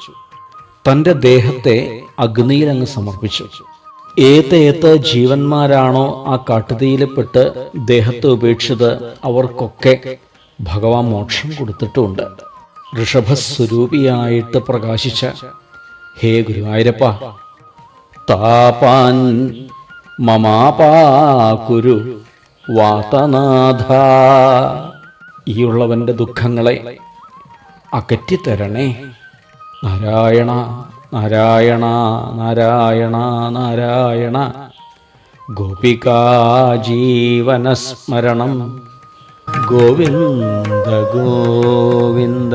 തൻ്റെ ദേഹത്തെ അഗ്നിയിൽ അങ്ങ് സമർപ്പിച്ചു. ഏത് ജീവന്മാരാണോ ആ കാട്ടുതീയിൽപ്പെട്ട് ദേഹത്തെ ഉപേക്ഷിച്ചത്, അവർക്കൊക്കെ ഭഗവാൻ മോക്ഷം കൊടുത്തിട്ടുമുണ്ട്. ഋഷഭസ്വരൂപിയായിട്ട് പ്രകാശിച്ച ഹേ ഗുരുവായൂരപ്പ, താപാൻ മമാപാകുരു വാതനാഥ, ഈ ഉള്ളവന്റെ ദുഃഖങ്ങളെ അകറ്റിത്തരണേ. നാരായണ നാരായണ നാരായണ നാരായണ. ഗോപികാജീവനസ്മരണം ഗോവിന്ദ ഗോവിന്ദ.